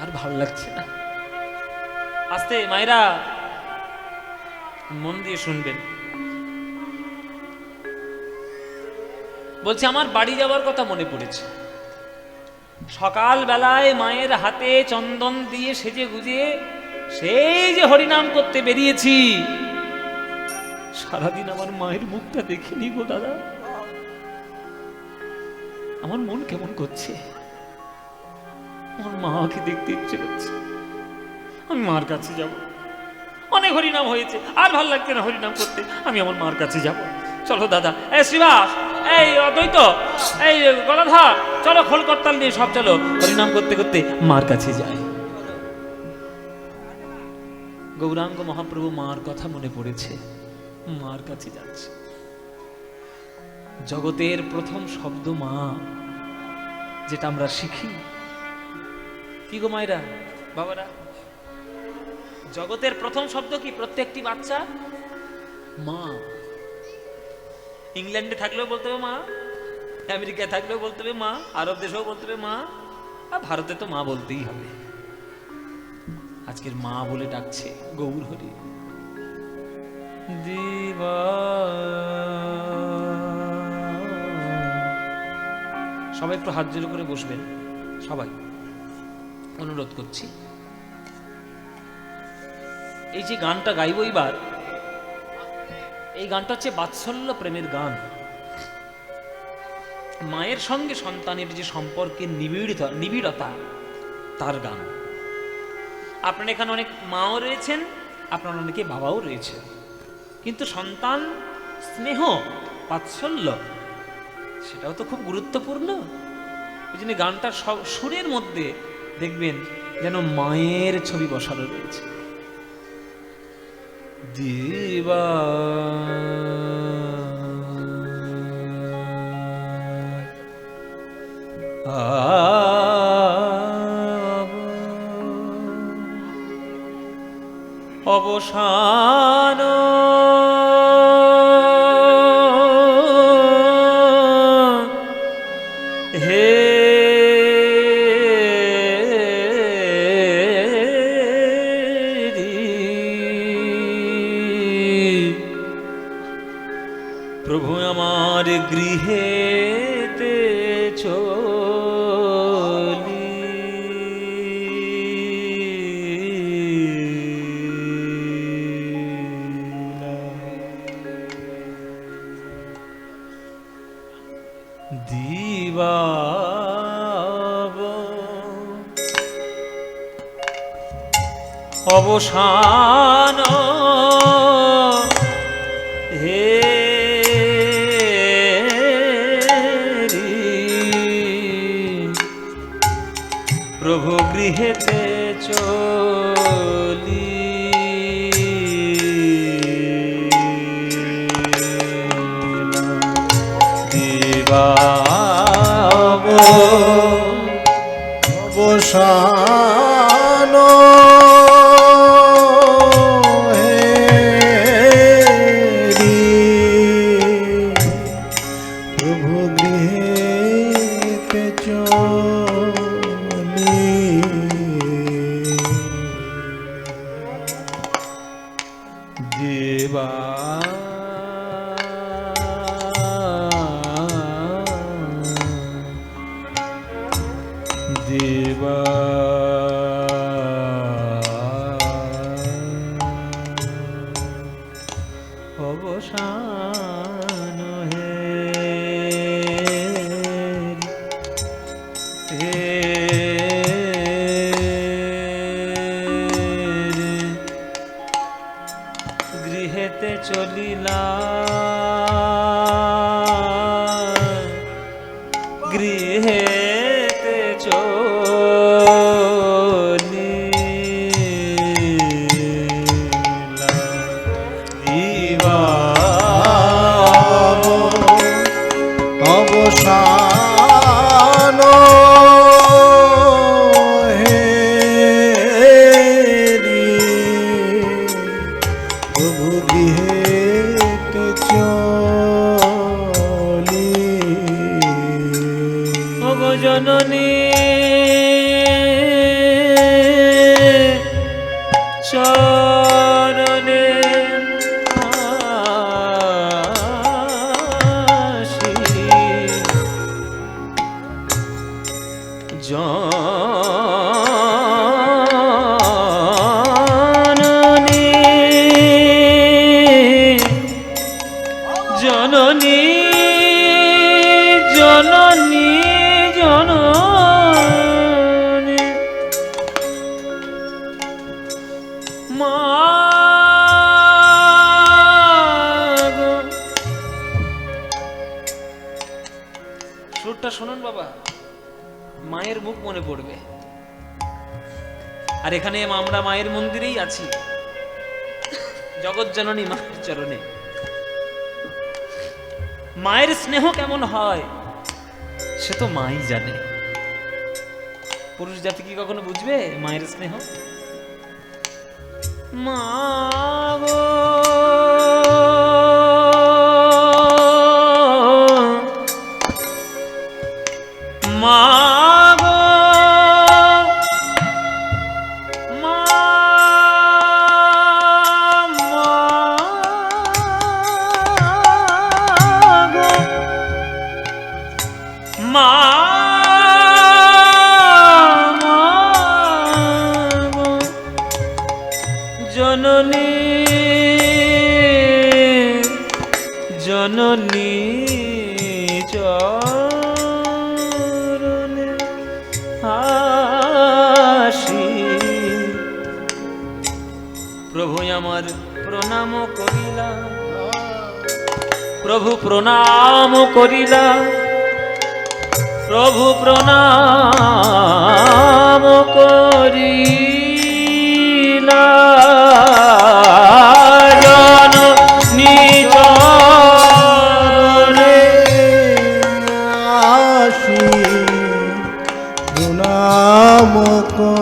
আর ভালো লাগছে না। আস্তে মায়েরা মন দিয়ে শুনবেন, বলছে আমার বাড়ি যাওয়ার কথা মনে পড়েছে। সকাল বেলায় মায়ের হাতে চন্দন দিয়ে সেজে গুজে সেই যে হরিনাম করতে বেরিয়েছি, সারাদিন আমার মায়ের মুখটা দেখিনি গো দাদা, আমার মন কেমন করছে। আমার মাকে দেখতে ইচ্ছে করছে, আমি মার কাছে যাব। অনেক হরিনাম হয়েছে, আর ভাল লাগছে না হরিনাম করতে, আমি আমার মার কাছে যাব। চলো দাদা, এই শ্রীবাস, এই অদ্বৈত, এই গলাধর, চলো খোল করতাল নিয়ে সব চলো হরিনাম করতে করতে মার কাছে যাই। গৌরাঙ্গ মহাপ্রভু মার কথা মনে পড়েছে, মার কাছে যাচ্ছে। জগতের প্রথম শব্দ মা, যেটা আমরা শিখি। কি গো মায়েরা, বাবারা, জগতের প্রথম শব্দ কি? প্রত্যেকটি বাচ্চা মা। ইংল্যান্ডে থাকলেও বলতে হবে মা, আমেরিকায় থাকলেও বলতে হবে মা, আরব দেশেও বলতে হবে মা, আর ভারতে তো মা বলতেই হবে। আজকের মা বলে ডাকছে গৌর হরি। দিবা সবাই একটু হাত জোড় করে বসবেন, সবাই অনুরোধ করছি। এই যে গানটা গাইব এবার, এই গানটা হচ্ছে বাৎসল্য প্রেমের গান। মায়ের সঙ্গে সন্তানের যে সম্পর্কের নিবিড়তা তার গান। আপনার এখানে অনেক মাও রয়েছেন, আপনার অনেকে বাবাও রয়েছে, কিন্তু সন্তান স্নেহ বাৎসল্য সেটাও তো খুব গুরুত্বপূর্ণ। ওই জন্য গানটার সুরের মধ্যে দেখবেন যেন মায়ের ছবি বসানো রয়েছে। দিবা অবসান হে প্রভু আমার গৃহেতে চলি, দিবা অবসান হে প্রভু গৃহেতে চলি, দিবা অবসান প্রভু গৃহেতে চলি, দেবা দেবা অবসান হে হে গৃহেতে চলিলা, গৃহেতে চলিলা, দিবা অবসান হে প্রভু গৃহেতে চলি, ওগো জননী চরণে আসি, জননী জননী জননী জননী মুখটা শুনুন বাবা, মায়ের মুখ মনে পড়বে। আর এখানে আমরা মায়ের মন্দিরেই আছি, জগৎ জননী মায়ের চরণে। মায়ের স্নেহ কেমন হয় সে তো মাই জানে। পুরুষ জাতি কি কখনো বুঝবে মায়ের স্নেহ? মা গো মা গো মা গো মা গো জননী জননী চরণে আসি। প্রভু আমার প্রণাম করিলা, প্রভু প্রণাম করিলা, প্রভু প্রণাম করিলা, জননী চরণে আসি প্রণাম করি।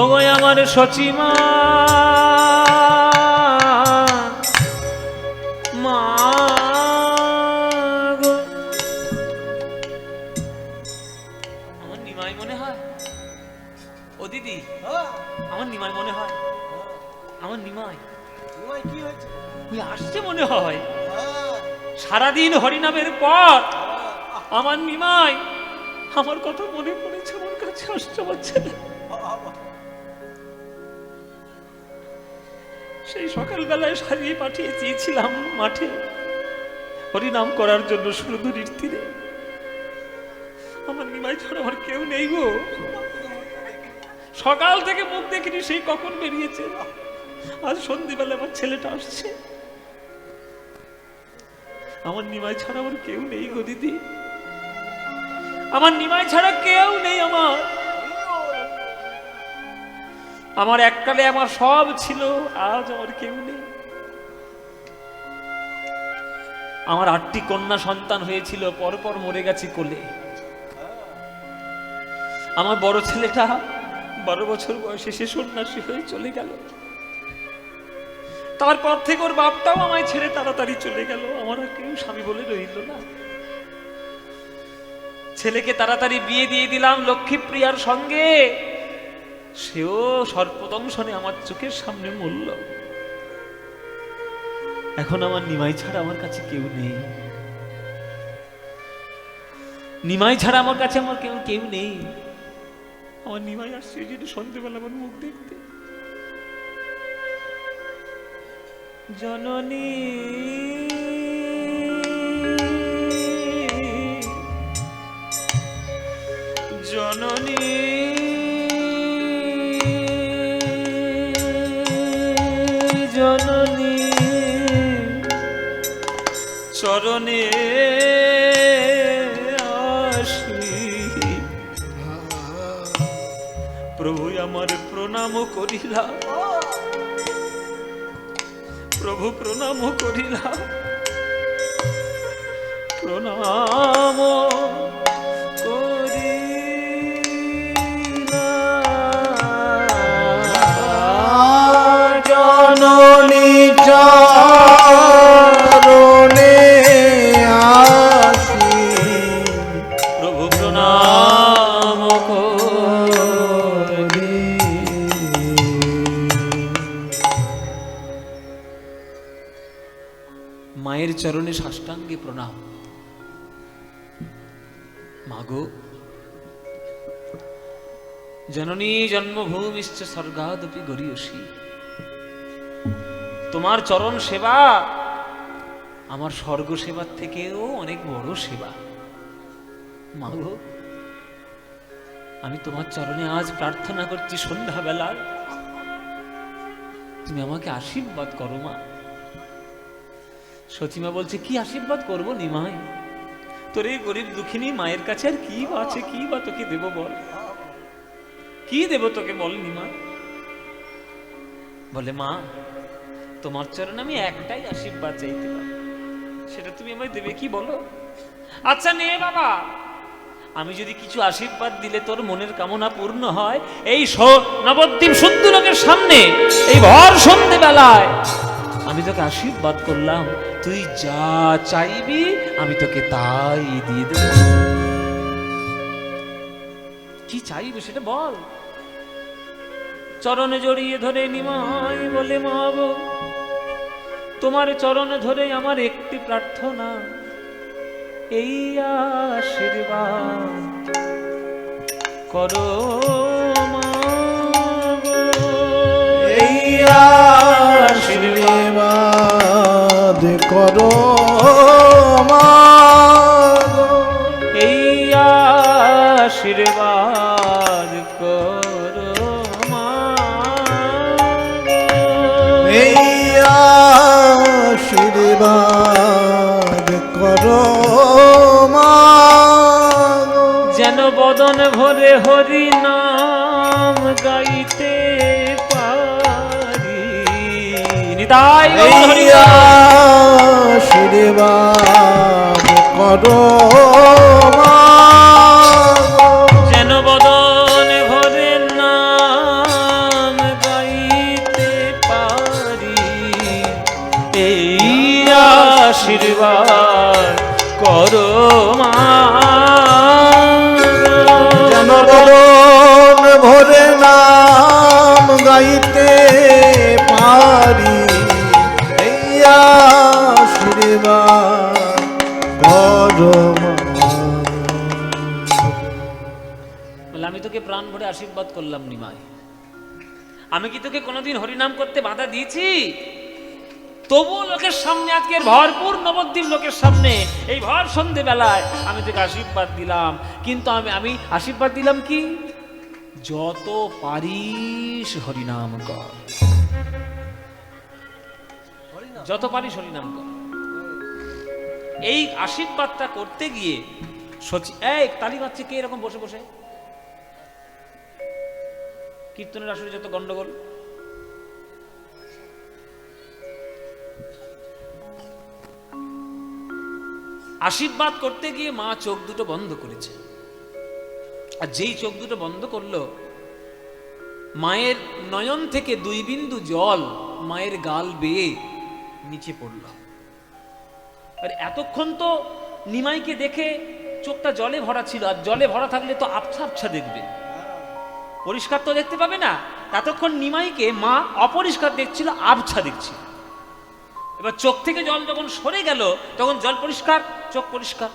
ওগো আমার সচিমা মা গো। আমার নিমাই মনে হয়, ও দিদি আমার নিমাই মনে হয়, আমার নিমাই তোমায় কি হয়েছে? ওই আসছে মনে হয়। হ্যাঁ, সারাদিন হরিনামের পর আমার নিমাই আমার কথা মনে পড়েছে, আমার কাছে আসতে পারছে না। বাবা, সেই সকালবেলায় সারিয়ে পাঠিয়ে চেয়েছিলাম মাঠে হরিনাম করার জন্য সুরধুরির তীরে। আমার নিমাই ছাড়া আমার কেউ নেই গো। সকাল থেকে মুখ দেখিনি, সেই কখন বেরিয়েছে। আজ সন্ধ্যেবেলা আমার ছেলেটা আসছে। আমার নিমাই ছাড়া আমার কেউ নেই গো দিদি, আমার নিমাই ছাড়া কেউ নেই। আমার এককালে আমার সব ছিল, আজ আমার কেউ নেই। আমার 8টি কন্যা সন্তান হয়েছিল, পরপর মরে গেছে কোলে। আমার বড় ছেলেটা 12 বছর বয়সে সে সন্ন্যাসী হয়ে চলে গেল। তারপর থেকে ওর বাপটাও আমায় ছেড়ে তাড়াতাড়ি চলে গেল। আমার আর কেউ স্বামী বলে রইল না। ছেলেকে তাড়াতাড়ি বিয়ে দিয়ে দিলাম লক্ষ্মীপ্রিয়ার সঙ্গে, সেও সর্পদংশনে আমার চোখের সামনে মরল। এখন আমার নিমাই ছাড়া আমার কাছে কেউ নেই। নিমাই ছাড়া আমার কাছে আমার কেউ নেই। আমার নিমাই আসছে এই জন্য সন্ধ্যেবেলা আমার মুখ দেখতে। জননী জননী জননী চরণে আসি। প্রভু আমার প্রণাম করিলা, প্রভু প্রণাম করিলা, প্রণাম করিলা, জননী চরণে আসি প্রভু প্রণাম করি। মায়ের চরণে সাষ্টাঙ্গে প্রণাম। মাগো জননী জন্মভূমিশ্চ স্বর্গাদপি গরীয়সী। তোমার চরণ সেবা আমার স্বর্গ সেবার থেকেও অনেক বড় সেবা। মাগো আমি তোমার চরণে আজ প্রার্থনা করছি সন্ধ্যাবেলায়, তুমি আমাকে আশীর্বাদ করো মা। সচিমা বলছে, কি আশীর্বাদ করবো নিমাই? তোর এই গরিব দুঃখিনী মায়ের কাছে আর কি আছে, কি বা তোকে দেবো বল, কি দেবো তোকে বল নিমাই? বলে, মা তোমার চরণে আমি একটাই আশীর্বাদ চাইতে পারি, সেটা তুমি আমায় দেবে কি বলো? আচ্ছা নে বাবা, আমি যদি কিছু আশীর্বাদ দিলে তোর মনের কামনা পূর্ণ হয়, এই নবদ্বীপ সুন্দরলোকের সামনে এই ভর সন্ধে বেলায় আমি তোকে আশীর্বাদ করলাম, তুই যা চাইবি আমি তোকে তাই দিয়ে দেব। কি চাইবে সেটা বল। চরণে জড়িয়ে ধরে নিমাই বলে, মা গো তোমার চরণে ধরে আমার একটি প্রার্থনা, এই আশীর্বাদ করো মা গো, এই আশীর্বাদ করো মা গো, এই আশীর্বাদ করো মা গো, এই আশীর্বাদ করো মা গো, যেন বদন ভরে হরি নাম গাইতে পারি। নিতাই গৌর এই হরি নাম। আশীর্বাদ করো মা গো, যেন বদন ভরে নাম গাইতে পারি, এই আশীর্বাদ করো মা গো। যেন বদন ভরে নাম গাইতে পারি, এই আশীর্বাদ করো মা গো। বলে, আমি তোকে প্রাণ ভরে আশীর্বাদ করলাম নিমাই, আমি কি তোকে কোনোদিন হরিনাম করতে বাধা দিয়েছি? তবু লোকের সামনে, আজকের ভরপুর নবদ্বীপ লোকের সামনে এই ভর সন্ধে বেলায় আমি তোকে আশীর্বাদ দিলাম, কিন্তু আমি আশীর্বাদ দিলাম কি, যত পারিস হরিনাম কর, যত পারিস হরিনাম কর। এই আশীর্বাদটা করতে গিয়ে এই তালি বাজছে কে এরকম বসে বসে? কীর্তনের আসলে যত গন্ডগোল। আশীর্বাদ করতে গিয়ে মা চোখ দুটো বন্ধ করেছে, আর যেই চোখ দুটো বন্ধ করলো, মায়ের নয়ন থেকে 2 বিন্দু জল মায়ের গাল বেয়ে নিচে পড়ল। আর এতক্ষণ তো নিমাইকে দেখে চোখটা জলে ভরা ছিল, আর জলে ভরা থাকলে তো আবছা আবছা দেখবে, পরিষ্কার তো দেখতে পাবে না। ততক্ষণ নিমাইকে মা অপরিষ্কার দেখছিল, আবছা দেখছিল। এবার চোখ থেকে জল যখন সরে গেল, তখন জল পরিষ্কার, চোখ পরিষ্কার,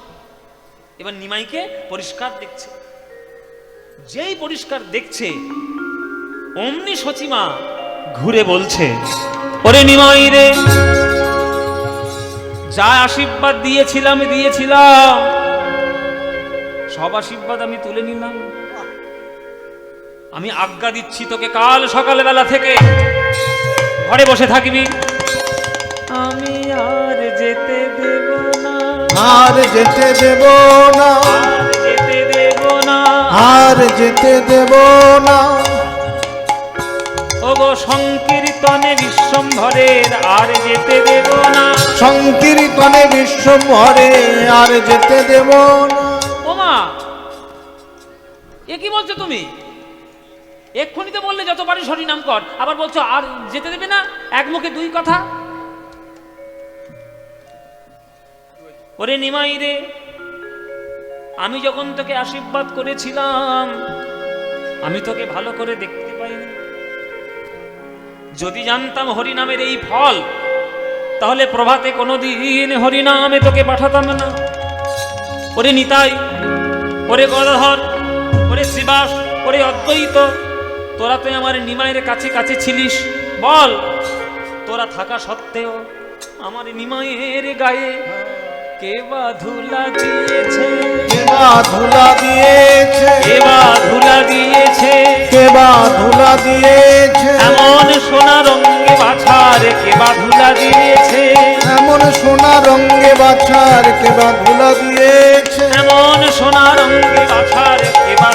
এবার নিমাইকে পরিষ্কার দেখছে। যেই পরিষ্কার দেখছে, অমনি সচিমা ঘুরে বলছে, ওরে নিমাই রে, যা আশীর্বাদ দিয়েছিলাম সব আশীর্বাদ আমি তুলে নিলাম। আমি আজ্ঞা দিচ্ছি তোকে, কাল সকালবেলা থেকে ঘরে বসে থাকবি, আমি আর যেতে দেব না, আর যেতে দেব না, আর যেতে দেব না, আর যেতে দেব না, ওগো সংকীর্তনে বিশ্বম্ভরের আর যেতে দেব না, সংকীর্তনে বিশ্বম্ভরে আর যেতে দেব না। ওমা এ কি বলছো তুমি? এক্ষুনি তো বললে যত পারিস হরিনাম কর, আবার বলছো আর যেতে দেবে না, এক মুখে 2 কথা। ওরে নিমাই রে, আমি যখন তোকে আশীর্বাদ করেছিলাম, আমি তোকে ভালো করে দেখতে পাইনি। যদি জানতাম হরিনামের এই ফল, তাহলে প্রভাতে কোনোদিন হরিনামে তোকে পাঠাতাম না। ওরে নিতাই, ওরে গদাধর, ওরে শ্রীবাস, ওরে অদ্বৈত, তোরা তো আমার নিমাইয়ের কাছে কাছে ছিলিস, বল তোরা থাকা সত্ত্বেও আমার নিমাইয়ের গায়ে কে বা ধুলা দিয়েছে, কে বা ধুলা দিয়েছে, কে বা ধুলা দিয়েছে, কে বা ধুলা দিয়েছে, এমন সোনা রঙে বাছার কে বা ধুলা দিয়েছে, এমন এমন সোনা রঙে বাছার কেবা ধুলা দিয়েছে। এমন সোনা রঙে বাছার কেবা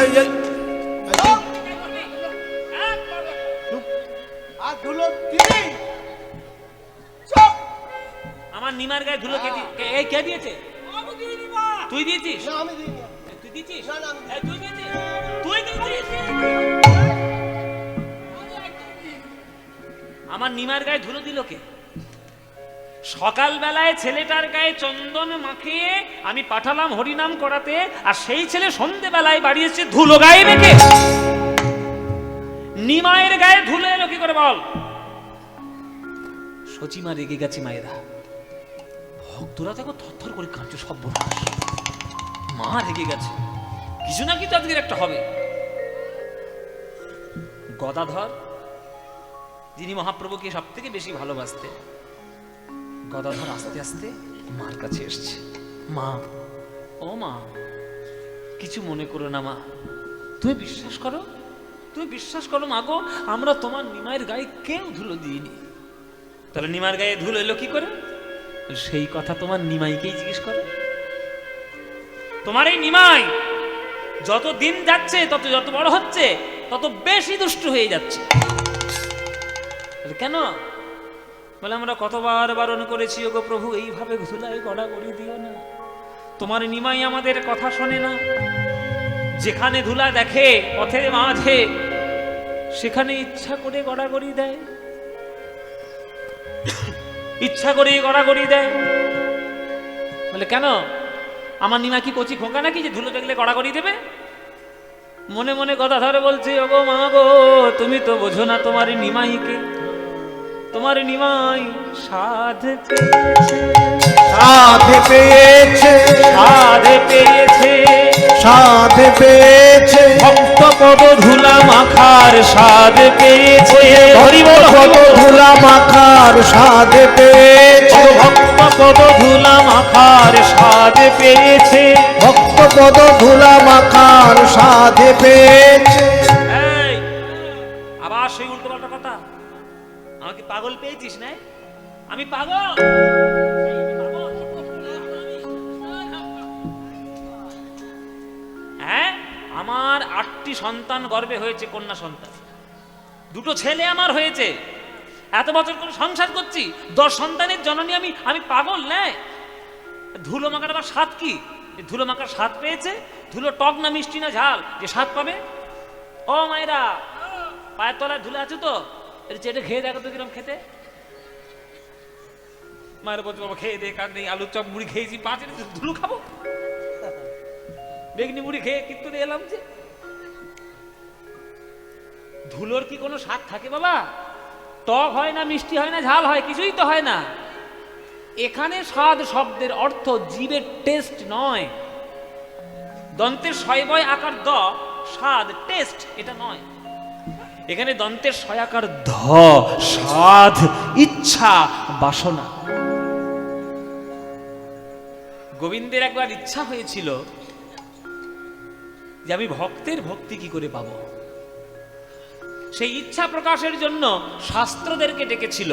এই, এই, আর ধুলো দিবি চুপ। আমার নিমার গায়ে ধুলো এই কে দিয়েছে? তুই দিয়েছিস? না আমি দিইনি। তুই দিয়েছিস? না, না, আমি দিইনি। এই, তুই দিয়েছিস? তুই দিয়েছিস? আমার নিমার গায়ে ধুলো দিল কে? সকালবেলায় ছেলেটার গায়ে চন্দন মাখিয়ে আমি পাঠালাম হরিনাম করাতে, আর সেই ছেলে সন্ধেবেলায় বাড়িয়েছে ধুলো গায়ে মেখে। নিমায়ের গায়ে ধুলো এলো কি করে বল? সচিমা রেগে গেছে। মায়েরা ভক্তরা দেখো থরথর করে কাঁপছে, সব বনাস। মা রেগে গেছে, কিছু না কিছু আজকের একটা হবে। গদাধর, যিনি মহাপ্রভুকে সব থেকে বেশি ভালোবাসতেন, গদাধর আস্তে আস্তে মার কাছে এসছে। মা, ও মা, কিছু মনে করো না মা, তুমি বিশ্বাস করো, তুমি বিশ্বাস করো মা গো, আমরা তোমার নিমাইয়ের গায়ে কেউ ধুলো দিইনি। তাহলে নিমার গায়ে ধুলো এলো কি করে? সেই কথা তোমার নিমাইকেই জিজ্ঞেস করো। তোমার এই নিমাই যত দিন যাচ্ছে, তত যত বড় হচ্ছে, তত বেশি দুষ্ট হয়ে যাচ্ছে। কেন? বলে আমরা কতবার বারণ করেছি, ওগো প্রভু এইভাবে ধুলায় গড়াগড়ি দিও না। তোমার নিমাই আমাদের কথা শোনে না। যেখানে ধুলা দেখে পথের মাঝে, সেখানে ইচ্ছা করে গড়াগড়ি দেয়, ইচ্ছা করে গড়াগড়ি দেয়। বলে কেন? আমার নিমা কি কচি খোকা নাকি যে ধুলো দেখলে গড়াগড়ি দেবে? মনে মনে কথা ধরে বলছে, ওগো মা গো, তুমি তো বোঝো না তোমার নিমাইকে। তোমার নিমাই সাধ পেয়েছে, সাধ পেয়েছে, সাধ পেয়েছে, সাধ পেয়েছে, ভক্ত পদ ধুলা মাখার স্বাদ পেয়েছে। হরি বল, কত ধুলা মাখার সাধ পেয়েছে, ভক্ত পদ ধুলা মাখার স্বাদ পেয়েছে। ভক্ত পদ ধুলা মাখার সাধ পেয়েছে। এই, আবার সেই উল্টো পাল্টা কথা। আমাকে পাগল পেয়েছিস না? আমি পাগল? হ্যাঁ, আমার 8টি সন্তান গর্ভে হয়েছে, কন্যা সন্তান। 2টো ছেলে আমার হয়েছে। এত বছর করে সংসার করছি, 10 সন্তানের জননী আমি। আমি পাগল না? ধুলো মাখার আবার স্বাদ কি? ধুলো মাখার স্বাদ পেয়েছে। ধুলো টক না মিষ্টি না ঝাল যে স্বাদ পাবে? ও মায়েরা, পায়ের তলায় ধুলে আছে তো, চেটে খেয়ে দেখো তো কিরম খেতে। মায়ের বলছে, বাবা খেয়ে দে, কার নেই, আলুর চপ মুড়ি খেয়েছি, 5 ধুলো খাবো? বেগনি মুড়ি খেয়ে কিন্তু এলাম যে। ধুলোর কি কোনো স্বাদ থাকে বাবা? টক হয় না, মিষ্টি হয় না, ঝাল হয়, কিছুই তো হয় না। এখানে স্বাদ শব্দের অর্থ জিভের টেস্ট নয়। দন্তের শয়বয় আকার দ, স্বাদ টেস্ট এটা নয়। এখানে দন্তের শয়াকার ধ, স্বাদ, ইচ্ছা, বাসনা। গোবিন্দের একবার ইচ্ছা হয়েছিল যে আমি ভক্তের ভক্তি কি করে পাবো। সেই ইচ্ছা প্রকাশের জন্য শাস্ত্রদেরকে ডেকেছিল।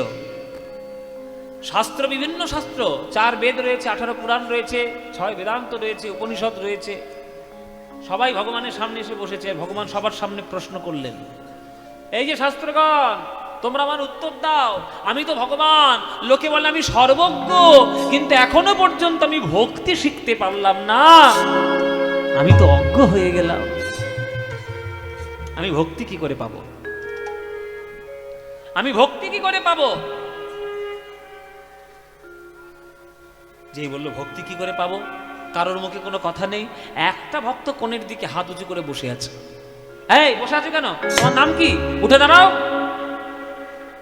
শাস্ত্র, বিভিন্ন শাস্ত্র, 4 বেদ রয়েছে, 18 পুরাণ রয়েছে, 6 বেদান্ত রয়েছে, উপনিষদ রয়েছে। সবাই ভগবানের সামনে এসে বসেছে। ভগবান সবার সামনে প্রশ্ন করলেন, এই যে শাস্ত্রগণ, তোমরা আমার উত্তর দাও। আমি তো ভগবান, লোকে বলে আমি সর্বজ্ঞ, কিন্তু এখনো পর্যন্ত আমি ভক্তি শিখতে পারলাম না। আমি তো অজ্ঞ হয়ে গেলাম। আমি ভক্তি কি করে পাবো? আমি ভক্তি কি করে পাবো? যেই বললো ভক্তি কি করে পাবো, কারোর মুখে কোনো কথা নেই। একটা ভক্ত কোণের দিকে হাত উঁচু করে বসে আছে। এই বসে আছো কেন? তোমার নাম কি? উঠে দাঁড়াও।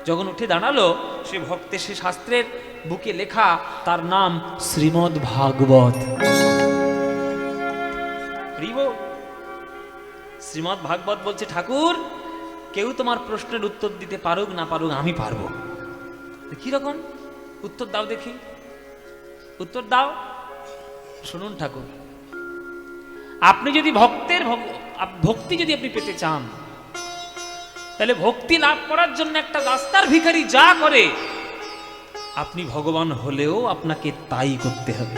যখন উঠে দাঁড়ালো, সে ভক্তের, সে শাস্ত্রের বুকে লেখা, তার নাম শ্রীমদ্ ভাগবত। শ্রীমদ্ ভাগবত বলছে, ঠাকুর, কেউ তোমার প্রশ্নের উত্তর দিতে পারুক না পারুক, আমি পারবো। কি রকম উত্তর দাও দেখি, উত্তর দাও। শুনুন ঠাকুর, আপনি যদি ভক্তি যদি আপনি পেতে চান, তাহলে ভক্তি লাভ করার জন্য একটা রাস্তার ভিখারি যা করে, আপনি ভগবান হলেও আপনাকে তাই করতে হবে।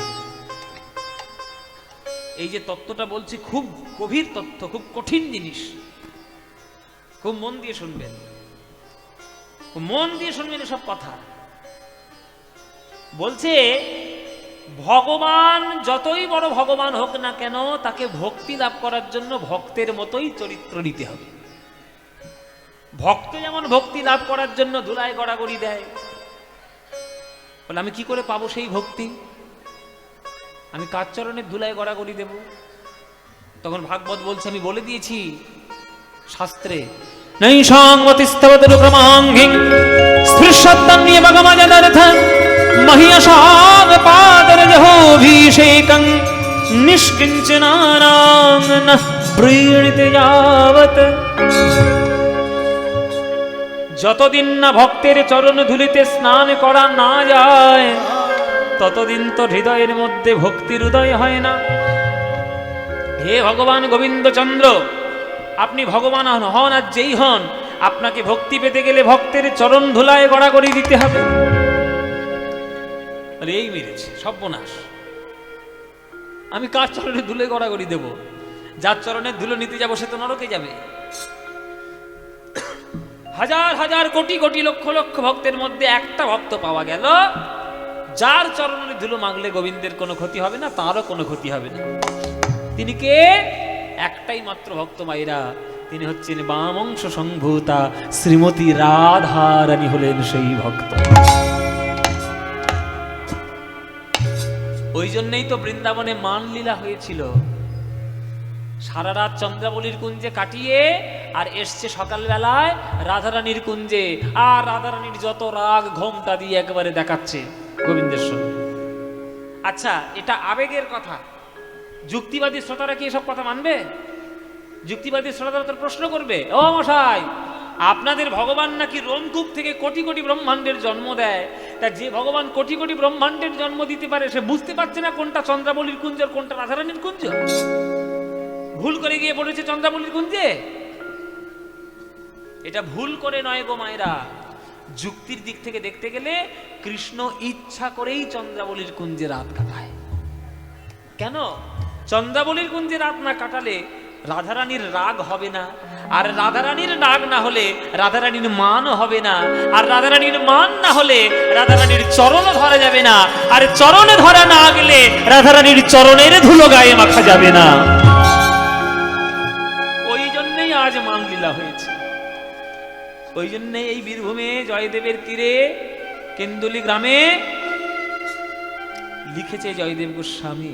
এই যে তত্ত্বটা বলছি খুব গভীর তত্ত্ব, খুব কঠিন জিনিস, খুব মন দিয়ে শুনবেন, মন দিয়ে শুনবেন এসব কথা। বলছে ভগবান যতই বড় ভগবান হোক না কেন, তাকে ভক্তি লাভ করার জন্য ভক্তের মতোই চরিত্র নিতে হবে। ভক্ত যেমন ভক্তি লাভ করার জন্য ধুলায় গড়াগড়ি দেয়, বলে আমি কি করে পাবো সেই ভক্তি, আমি কার চরণের ধুলায় গড়াগড়ি দেব? তখন ভাগবত বলছে আমি বলে দিয়েছি শাস্ত্রে, নৈষাংবতিস্তবদরুক্রমাঙ্গিং স্পৃশত্তন্নিয় ভগমজদর্থং মহিয়সাং পাদরজহোভিষেকং নিষ্কিঞ্চনানাং নঃ প্രീণিতে যাবত। যতদিন না ভক্তের চরণ ধুলিতে স্নান করা না যায়, ততদিন তো হৃদয়ের মধ্যে ভক্তির উদয় হয় না। হে ভগবান গোবিন্দচন্দ্র, আপনি ভগবান হন আর যেই হন, আপনাকে ভক্তি পেতে গেলে ভক্তের চরণ ধুলায় গড়াগড়ি দিতে হবে। আরে এই মেরেছে সর্বনাশ, আমি কার চরণে ধুলে গড়াগড়ি দেব? যার চরণে ধুলো নিতে যাবো সে তো নরকে যাবে। হাজার হাজার কোটি কোটি লক্ষ লক্ষ ভক্তের মধ্যে একটা ভক্ত পাওয়া গেল যার চরণে ধুলো মাগলে গোবিন্দের কোনো ক্ষতি হবে না, তারও কোনো ক্ষতি হবে না। তিনি কে? একটাই মাত্র ভক্ত মায়েরা, তিনি হচ্ছেন বামংশ সংভূতা শ্রীমতী রাধারানী, হলেন সেই ভক্ত। ওই জন্যই তো বৃন্দাবনে মানলীলা হয়েছিল। সারা রাত চন্দ্রাবলীর কুঞ্জে কাটিয়ে আর এসছে সকালবেলায় রাধারানীর কুঞ্জে, আর রাধারানীর যত রাগ ঘোমটা দিয়ে একেবারে দেখাচ্ছে গোবিন্দের সঙ্গে। আচ্ছা, এটা আবেগের কথা, যুক্তিবাদী শ্রোতারা কি এসব কথা মানবে? যুক্তিবাদী শ্রোতারা তো প্রশ্ন করবে, ও মশাই, আপনাদের ভগবান নাকি রোমকূপ থেকে কোটি কোটি ব্রহ্মাণ্ডের জন্ম দেয়, তা যে ভগবান কোটি কোটি ব্রহ্মাণ্ডের জন্ম দিতে পারে, সে বুঝতে পারছে না কোনটা চন্দ্রাবলীর কুঞ্জ আর কোনটা রাধারানীর কুঞ্জ? ভুল করে গিয়ে পড়েছে চন্দ্রাবলীর কুঞ্জে। এটা ভুল করে নয় গো মায়েরা, যুক্তির দিক থেকে দেখতে গেলে কৃষ্ণ ইচ্ছা করেই চন্দ্রাবলীর কুঞ্জে রাত কাটায়। কেন? চন্দ্রাবলীর কুঞ্জে রাত না কাটালে রাধারানীর রাগ হবে না, আর রাধারানীর রাগ না হলে রাধারানীর মানও হবে না, আর রাধারানীর মান না হলে রাধারানীর চরণও ধরা যাবে না, আর চরণে ধরা না গেলে রাধারানীর চরণের ধুলো গায়ে মাখা যাবে না। ওই জন্যই আজ মানলীলা হয়েছে। ওই জন্যে এই বীরভূমে জয়দেবের তীরে কেন্দুলি গ্রামে লিখেছে জয়দেব গোস্বামী,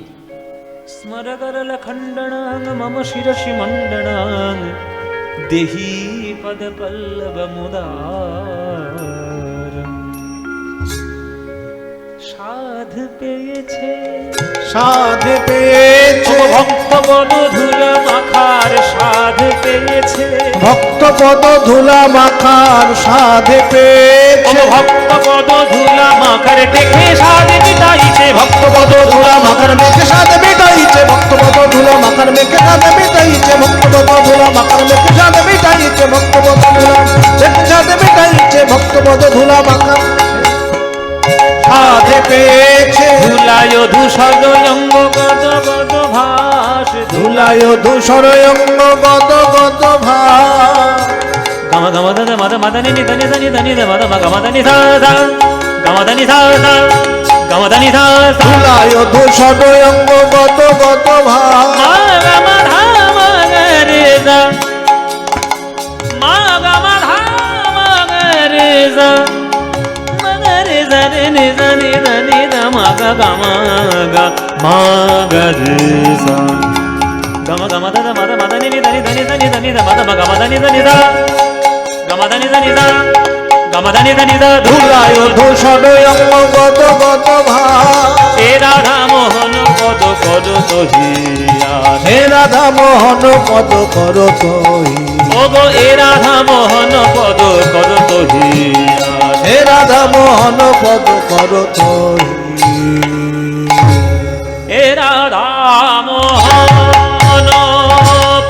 স্মরগরল খণ্ডনাং মম শিরসি মণ্ডনাং দেহি পদ পল্লব মুদার। সাধ পেয়েছে, সাধ পেয়েছে, ভক্ত পদ ধুলা মাখার সাধ পেয়েছে, ভক্ত পদ ধুলা মাখার সাধ পেয়েছে, ভক্ত পদ ধুলা মাখার দেখে সাধ মিটাইছে, ভক্ত পদ ধুলা মাখার মেঘে সাধ মিটাইছে, ভক্ত পদ ধুলা মাখার মেঘে সাধ মিটাইছে, ভক্ত পদ ধুলা মাখার মেঘে সাধ মিটাইছে, ভক্ত পদ ধুলা মেঘে সাধ মিটাইছে, ভক্ত পদ ধুলা মাখার সাধ পেয়েছে। ধুলায় ধূসর অঙ্গ গদ গদ ভাস, ধুলায় ধূসর অঙ্গ গদ গদ ভাস। গম গম দদ মদ মদনি নি ধনি ধনি ধনি দ মদ মগ মদনি সা সা গম ধনি সা সা গম ধনি সা সা। ধুলায় ধূসর অঙ্গ গদ গদ ভাস। মা গম ধা মা রে সা, মা গম ধা মা রে সা, রে রে নি নি নি দ মা গ গম গ মা গ রে সা গম গম দদ মদ মদনি নি ধনি ধনি ধনি ধনি দ মদ মগ মদনি ধনি সা গম ধনি ধনি সা গম ধনি ধনি সা। ধুলায় ধূসর অঙ্গ গদ গদ ভাস। এ রাধা মোহন পদ পদ তহিয়া, হে রাধা মোহন পদ কর তহি, ও গো এ রাধা মোহন পদ কর তহিয়া, হে রাধা মোহন পদ কর তহি, এ রাধা মোহন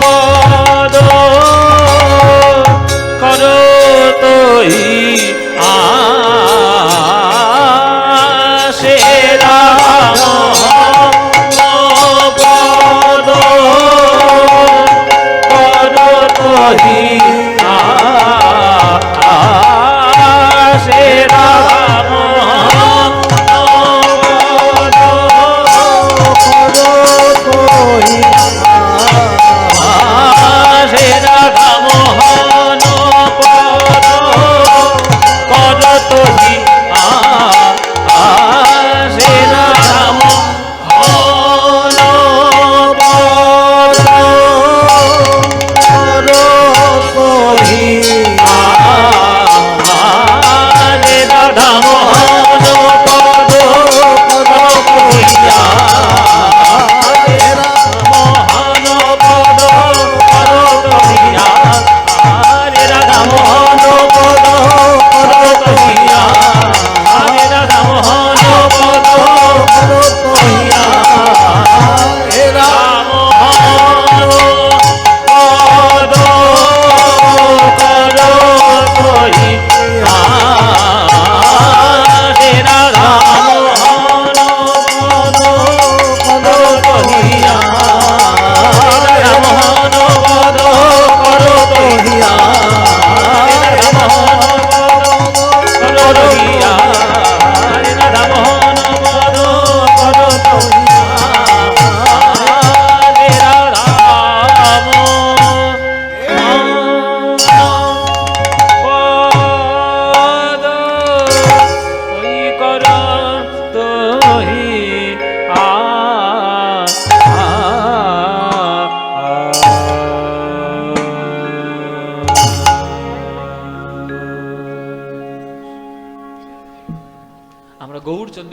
পদ কর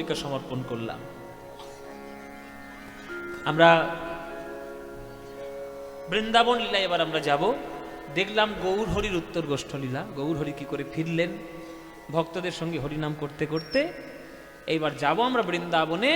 পুষ্পিকা সমর্পণ করলাম। আমরা বৃন্দাবন লীলায় এবার আমরা যাব। দেখলাম গৌর হরির উত্তর গোষ্ঠ লীলা, গৌর হরি কি করে ফিরলেন ভক্তদের সঙ্গে হরিনাম করতে করতে। এইবার যাব আমরা বৃন্দাবনে